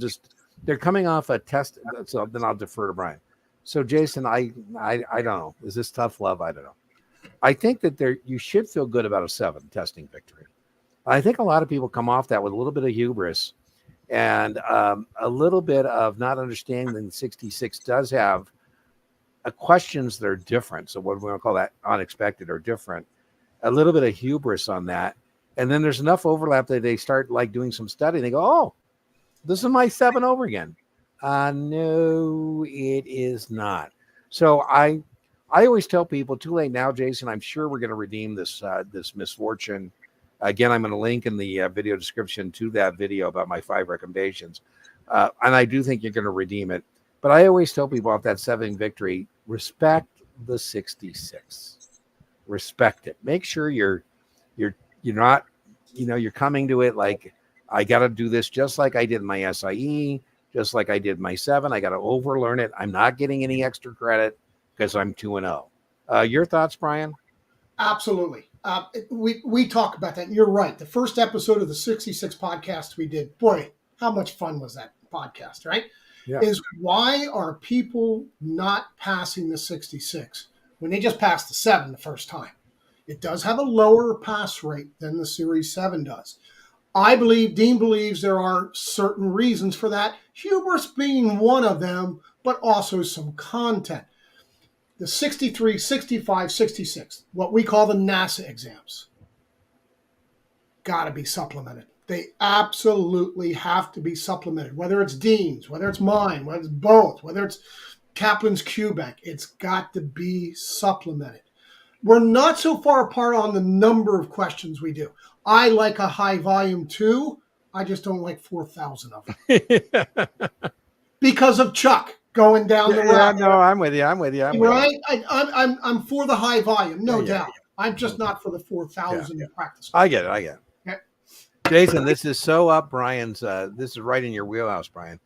they're coming off a test. So then I'll defer to Brian. So Jason, I don't know. Is this tough love? I don't know. I think that you should feel good about a 7 testing victory. I think a lot of people come off that with a little bit of hubris and a little bit of not understanding that 66 does have questions that are different. So what we want to call that unexpected or different, a little bit of hubris on that. And then there's enough overlap that they start like doing some study and they go, oh, this is my 7 over again. No, it is not. So I always tell people, too late now, Jason, I'm sure we're going to redeem this misfortune. Again, I'm going to link in the video description to that video about my 5 recommendations. And I do think you're going to redeem it. But I always tell people about that 7 victory, respect the 66. Respect it. Make sure you're not, you're coming to it like, I got to do this just like I did my SIE, just like I did my 7. I got to overlearn it. I'm not getting any extra credit because I'm 2-0. Your thoughts, Brian? Absolutely. We talk about that. You're right. The first episode of the 66 podcast we did, boy, how much fun was that podcast, right? Yeah. Is why are people not passing the 66 when they just passed the 7 the first time? It does have a lower pass rate than the Series 7 does. Dean believes there are certain reasons for that, hubris being one of them, but also some content. The 63, 65, 66, what we call the NASA exams, got to be supplemented. They absolutely have to be supplemented, whether it's Dean's, whether it's mine, whether it's both, whether it's Kaplan's QBank, it's got to be supplemented. we're not so far apart on the number of questions we do. I like a high volume too. I just don't like 4,000 of them because of Chuck going down the road. Yeah, no, I'm with you. I'm with you. Right? I'm for the high volume, no doubt. I'm just Mm-hmm. not for the 4,000 practice. I get it. Okay. Jason, this is so up Brian's. This is right in your wheelhouse, Brian.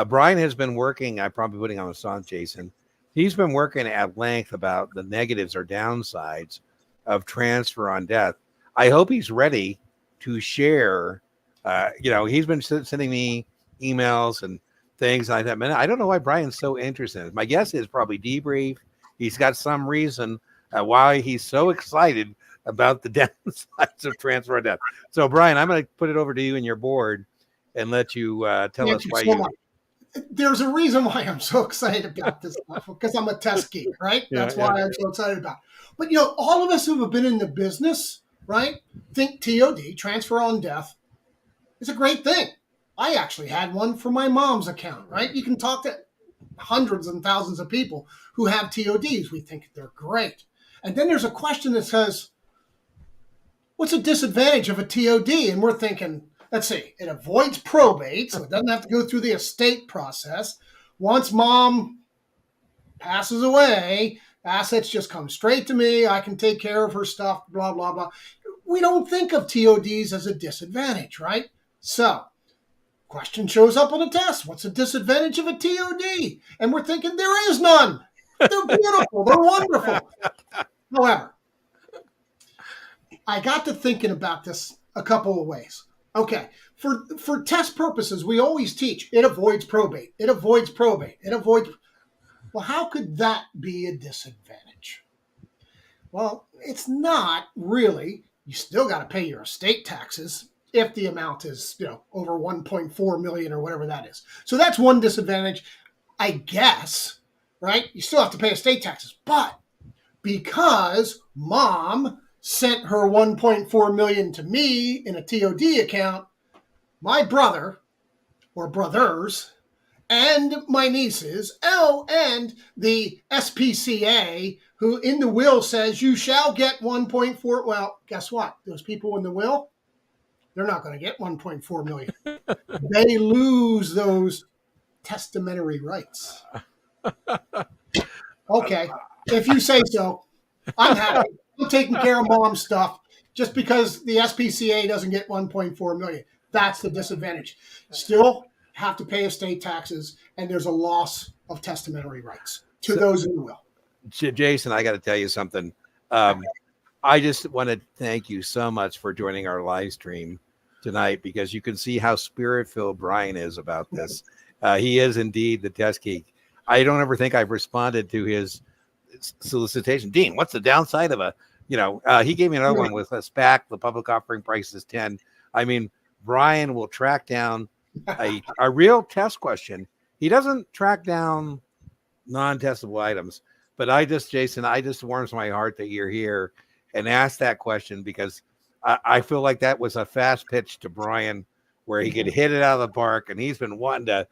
Brian has been working. I'm probably putting on a song, Jason. He's been working at length about the negatives or downsides of transfer on death. I hope he's ready to share. He's been sending me emails and things like that. Man, I don't know why Brian's so interested in it. My guess is probably debrief. He's got some reason why he's so excited about the downsides of transfer on death. So, Brian, I'm going to put it over to you and your board and let you tell us why you. There's a reason why I'm so excited about this stuff, because I'm a test geek, right? That's why I'm so excited about it. But, all of us who have been in the business, right, think TOD, transfer on death, is a great thing. I actually had one for my mom's account, right? You can talk to hundreds and thousands of people who have TODs. We think they're great. And then there's a question that says, what's a disadvantage of a TOD? And we're thinking, let's see, it avoids probate, so it doesn't have to go through the estate process. Once mom passes away, assets just come straight to me. I can take care of her stuff, blah, blah, blah. We don't think of TODs as a disadvantage, right? So, question shows up on the test. What's the disadvantage of a TOD? And we're thinking there is none. They're beautiful. They're wonderful. However, I got to thinking about this a couple of ways. Okay, for test purposes, we always teach it avoids probate. It avoids probate. It avoids. Well, how could that be a disadvantage? Well, it's not really. You still got to pay your estate taxes if the amount is, over 1.4 million or whatever that is. So that's one disadvantage, I guess, right? You still have to pay estate taxes, but because mom sent her 1.4 million to me in a TOD account, my brother or brothers and my nieces, and the SPCA, who in the will says you shall get 1.4. Well, guess what? Those people in the will, they're not going to get 1.4 million. They lose those testamentary rights. Okay, if you say so, I'm happy. I'm taking care of mom's stuff just because the SPCA doesn't get 1.4 million. That's the disadvantage. Still have to pay estate taxes, and there's a loss of testamentary rights to those in the will. Jason, I got to tell you something. I just want to thank you so much for joining our live stream tonight, because you can see how spirit-filled Brian is about this. He is indeed the test geek. I don't ever think I've responded to his solicitation. Dean, what's the downside of he gave me another one with a SPAC. The public offering price is 10. I mean, Brian will track down a real test question. He doesn't track down non-testable items, but Jason, I just warms my heart that you're here and ask that question, because I feel like that was a fast pitch to Brian where he could hit it out of the park, and he's been wanting to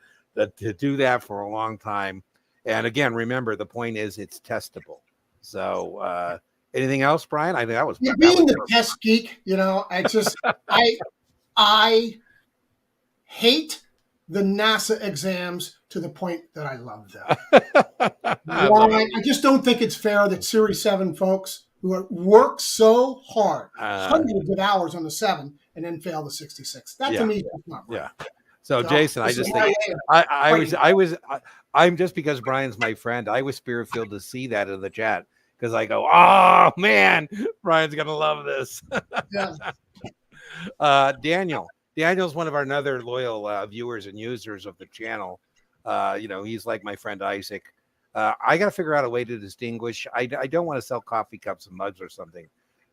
do that for a long time. And again, remember, the point is it's testable. So anything else, Brian? I think that was being the test geek. I just I hate the NASA exams to the point that I love them. I just don't think it's fair that Series 7 folks who work so hard, hundreds of hours on the 7, and then fail the 66. That to me is not right. Yeah. So Jason, I just think I'm just because Brian's my friend, I was spirit-filled to see that in the chat, because I go, oh man, Brian's gonna love this. Daniel's one of our other loyal viewers and users of the channel. He's like my friend Isaac. I got to figure out a way to distinguish. I don't want to sell coffee cups and mugs or something,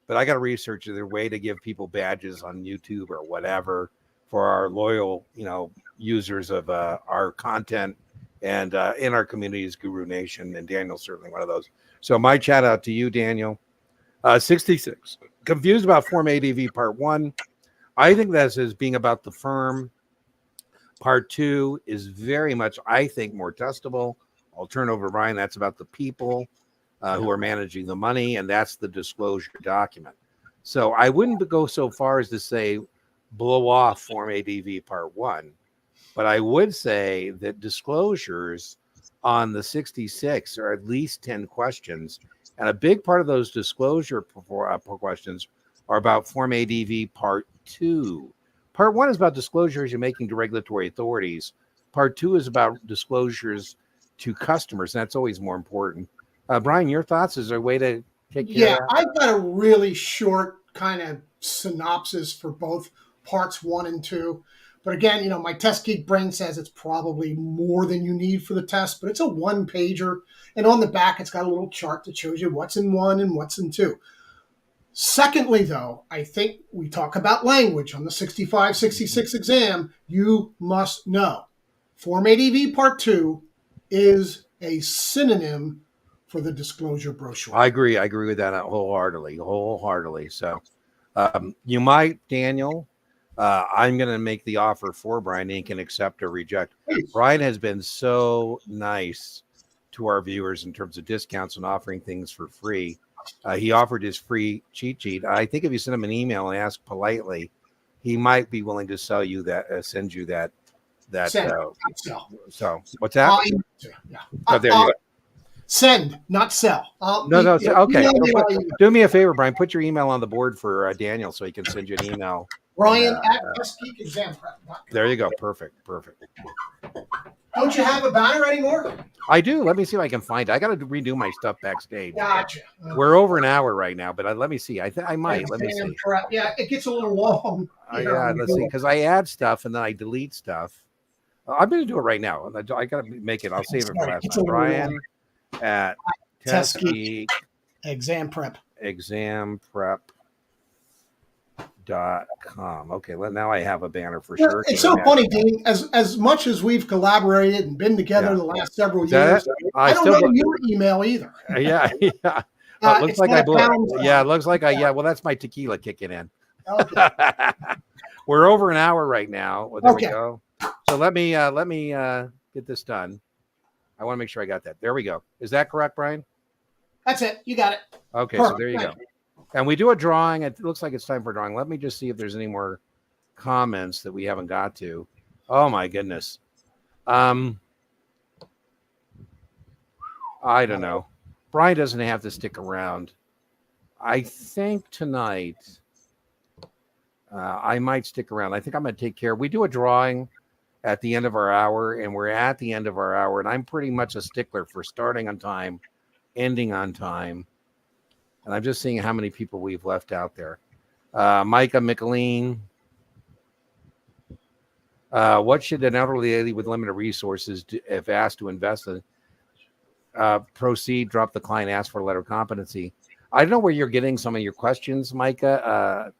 but I got to research their way to give people badges on YouTube or whatever for our loyal, users of our content and in our communities, Guru Nation, and Daniel's certainly one of those. So my shout out to you, Daniel. 66. Confused about Form ADV Part 1. I think that's as being about the firm. Part 2 is very much, I think, more testable. I'll turn over to Brian. That's about the people. who are managing the money, and that's the disclosure document. So I wouldn't go so far as to say blow off Form ADV Part 1, but I would say that disclosures on the 66 are at least 10 questions, and a big part of those disclosure questions are about Form ADV Part 2. Part 1 is about disclosures you're making to regulatory authorities. Part 2 is about disclosures to customers, and that's always more important. Brian, your thoughts? Is there a way to take care of that? I've got a really short kind of synopsis for both parts 1 and 2. But again, my test geek brain says it's probably more than you need for the test, but it's a 1-pager. And on the back, it's got a little chart that shows you what's in 1 and what's in 2. Secondly, though, I think we talk about language on the 65-66 exam. You must know Form ADV Part 2 is a synonym for the disclosure brochure. I agree with that wholeheartedly. So you might, Daniel, I'm going to make the offer for Brian. He can accept or reject. Please. Brian has been so nice to our viewers in terms of discounts and offering things for free. He offered his free cheat sheet. I think if you send him an email and ask politely, he might be willing to sell you that, send you that. Send, not sell. So what's that? Yeah. Oh, there you go. Send, not sell. Okay. Do me a favor, Brian. Put your email on the board for Daniel so he can send you an email. Brian at testgeekexamprep.com. There you go. Perfect. Don't you have a banner anymore? I do. Let me see if I can find it. I got to redo my stuff backstage. Gotcha. We're over an hour right now, but let me see. I might. Let me see. Yeah, it gets a little long. Yeah, let's see. Because I add stuff and then I delete stuff. I'm going to do it right now. I got to make it. I'll save it for last time. Brian at Test Geek Exam Prep. Examprep.com. Okay, well, now I have a banner for sure. It's so funny, Dean. As much as we've collaborated and been together the last several years, I don't know your email either. Yeah. It looks like I blew it. Yeah, it looks like well, that's my tequila kicking in. Okay. We're over an hour right now. Well, there we go. So let me get this done. I want to make sure I got that. There we go. Is that correct, Brian? That's it. You got it. Okay, perfect. So there you go. And we do a drawing. It looks like it's time for a drawing. Let me just see if there's any more comments that we haven't got to. Oh my goodness. I don't know. Brian doesn't have to stick around. I think tonight I might stick around. I think I'm going to take care. We do a drawing at the end of our hour, and we're at the end of our hour, and I'm pretty much a stickler for starting on time, ending on time. And I'm just seeing how many people we've left out there. Micah McLean. What should an elderly lady with limited resources do if asked to invest in? Proceed, drop the client, ask for a letter of competency. I don't know where you're getting some of your questions, Micah.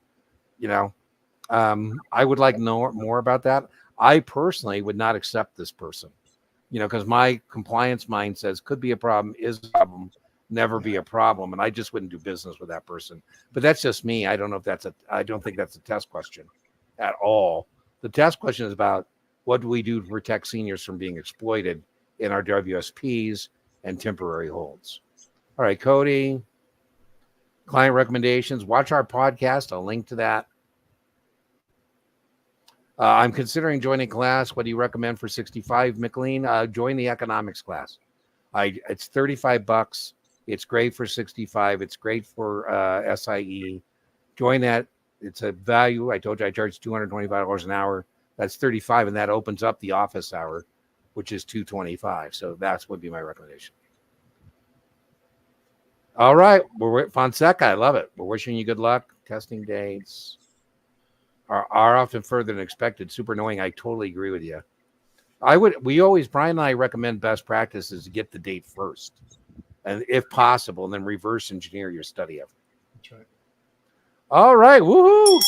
I would like to know more about that. I personally would not accept this person, because my compliance mind says could be a problem, is a problem, never be a problem. And I just wouldn't do business with that person. But that's just me. I don't know if I don't think that's a test question at all. The test question is about what do we do to protect seniors from being exploited in our WSPs and temporary holds. All right, Cody, client recommendations. Watch our podcast. I'll link to that. I'm considering joining class. What do you recommend for 65, McLean? Join the economics class. It's $35. It's great for 65. It's great for SIE. Join that. It's a value. I told you I charge $225 an hour. That's $35, and that opens up the office hour, which is $225. So that would be my recommendation. All right. We're with Fonseca. I love it. We're wishing you good luck. Testing dates are often further than expected. Super annoying. I totally agree with you. Brian and I recommend best practices to get the date first, and if possible, and then reverse engineer your study effort. That's right. All right. Woohoo.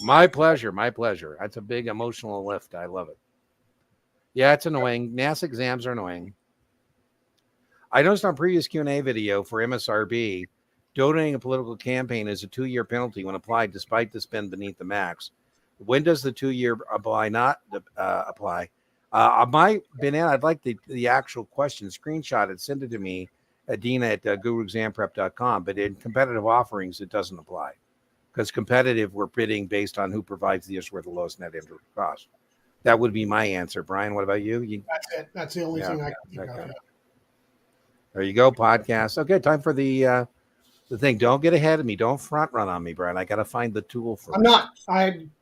My pleasure. That's a big emotional lift. I love it. Yeah, it's annoying. NASA exams are annoying. I noticed on previous Q&A video for MSRB, donating a political campaign is a 2-year penalty when applied despite the spend beneath the max. When does the 2-year apply not apply? I might, Banana, I'd like the actual question, screenshot it, send it to me at Dina at guruexamprep.com. But in competitive offerings, it doesn't apply. Because competitive, we're bidding based on who provides the issuer the lowest net interest cost. That would be my answer. Brian, what about you? That's it. That's the only thing I can think of. Yeah. There you go, podcast. Okay, time for the thing. Don't get ahead of me. Don't front run on me, Brian. I got to find the tool for. I'm not.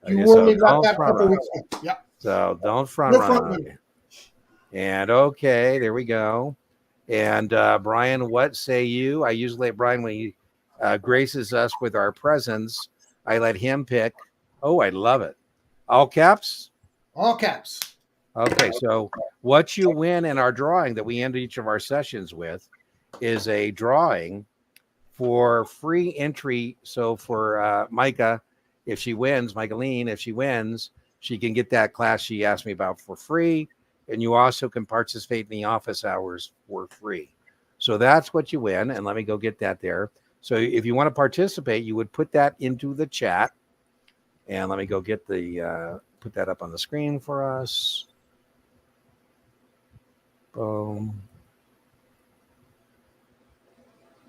You warned me about that a couple weeks ago. Yeah. So don't front run on me. And okay, there we go. And Brian, what say you? I usually let Brian, when he graces us with our presence, I let him pick. Oh, I love it. All caps? All caps. Okay, so what you win in our drawing that we end each of our sessions with is a drawing for free entry. So for Micah, if she wins, Michaeline, if she wins, she can get that class she asked me about for free. And you also can participate in the office hours for free. So that's what you win. And let me go get that there. So if you want to participate, you would put that into the chat. And let me go get put that up on the screen for us. Boom.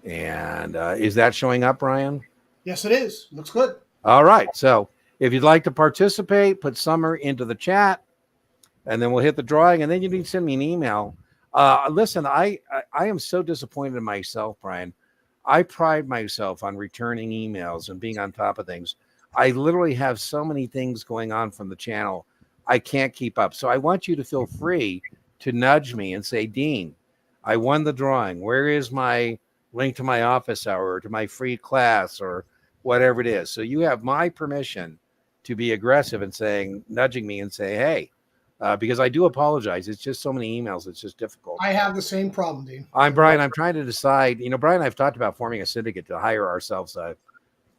And is that showing up, Brian? Yes, it is. Looks good. All right. So if you'd like to participate, put Summer into the chat. And then we'll hit the drawing, and then you need to send me an email. Listen, I am so disappointed in myself, Brian. I pride myself on returning emails and being on top of things. I literally have so many things going on from the channel. I can't keep up. So I want you to feel free to nudge me and say, Dean, I won the drawing. Where is my link to my office hour or to my free class or whatever it is? So you have my permission to be aggressive and nudging me and say, hey, because I do apologize. It's just so many emails. It's just difficult. I have the same problem, Dean. I'm Brian. I'm trying to decide. Brian, I've talked about forming a syndicate to hire ourselves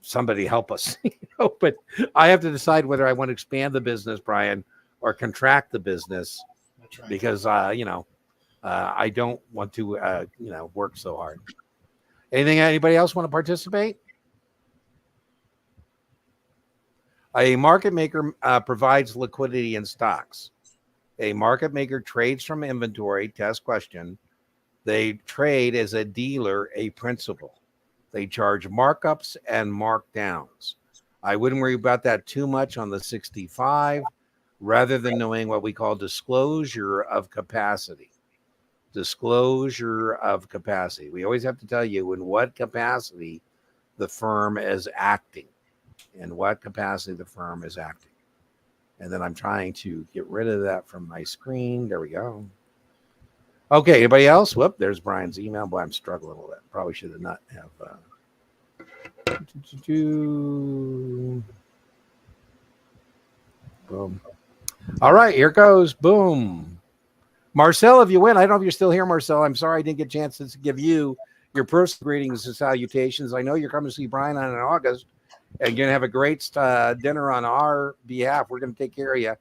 somebody help us. But I have to decide whether I want to expand the business, Brian, or contract the business. That's right. Because I don't want to work so hard. Anybody else want to participate? A market maker provides liquidity in stocks. A market maker trades from inventory, test question. They trade as a dealer, a principal. They charge markups and markdowns. I wouldn't worry about that too much on the 65, rather than knowing what we call disclosure of capacity. Disclosure of capacity. We always have to tell you in what capacity the firm is acting. In what capacity the firm is acting. And then I'm trying to get rid of that from my screen. There we go. Okay, anybody else? Whoop, there's Brian's email. Boy, I'm struggling with it. Probably should have not have. Boom. All right, here goes. Boom. Marcel, if you win, I don't know if you're still here, Marcel. I'm sorry I didn't get a chance to give you your personal greetings and salutations. I know you're coming to see Brian in August. And you're going to have a great dinner on our behalf. We're going to take care of you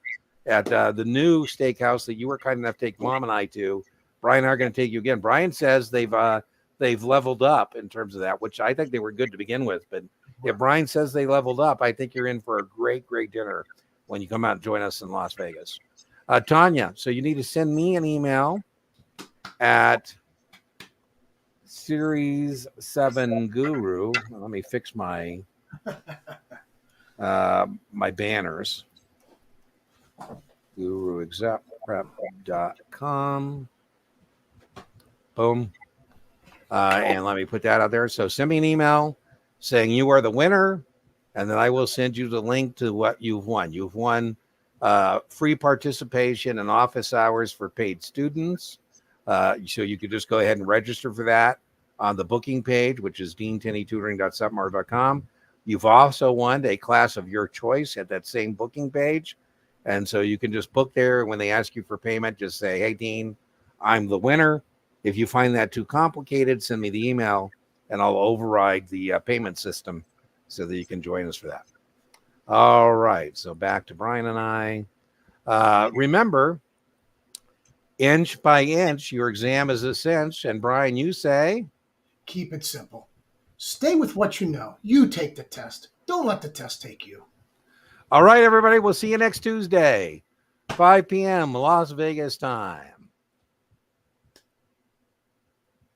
at the new steakhouse that you were kind enough to take Mom and I to. Brian and I are going to take you again. Brian says they've leveled up in terms of that, which I think they were good to begin with. But if Brian says they leveled up, I think you're in for a great, great dinner when you come out and join us in Las Vegas. Tanya, so you need to send me an email at Series 7 Guru. Let me fix my my banners. guruexamprep.com. Boom. And let me put that out there. So send me an email saying you are the winner, and then I will send you the link to what you've won. You've won free participation in office hours for paid students. So you could just go ahead and register for that on the booking page, which is deantenneytutoring.submar.com. You've also won a class of your choice at that same booking page. And so you can just book there. When they ask you for payment, just say, hey, Dean, I'm the winner. If you find that too complicated, send me the email and I'll override the payment system so that you can join us for that. All right. So back to Brian and I. Remember, inch by inch, your exam is a cinch. And Brian, you say? Keep it simple. Stay with what you know. You take the test. Don't let the test take you. All right, everybody. We'll see you next Tuesday. 5 p.m. Las Vegas time.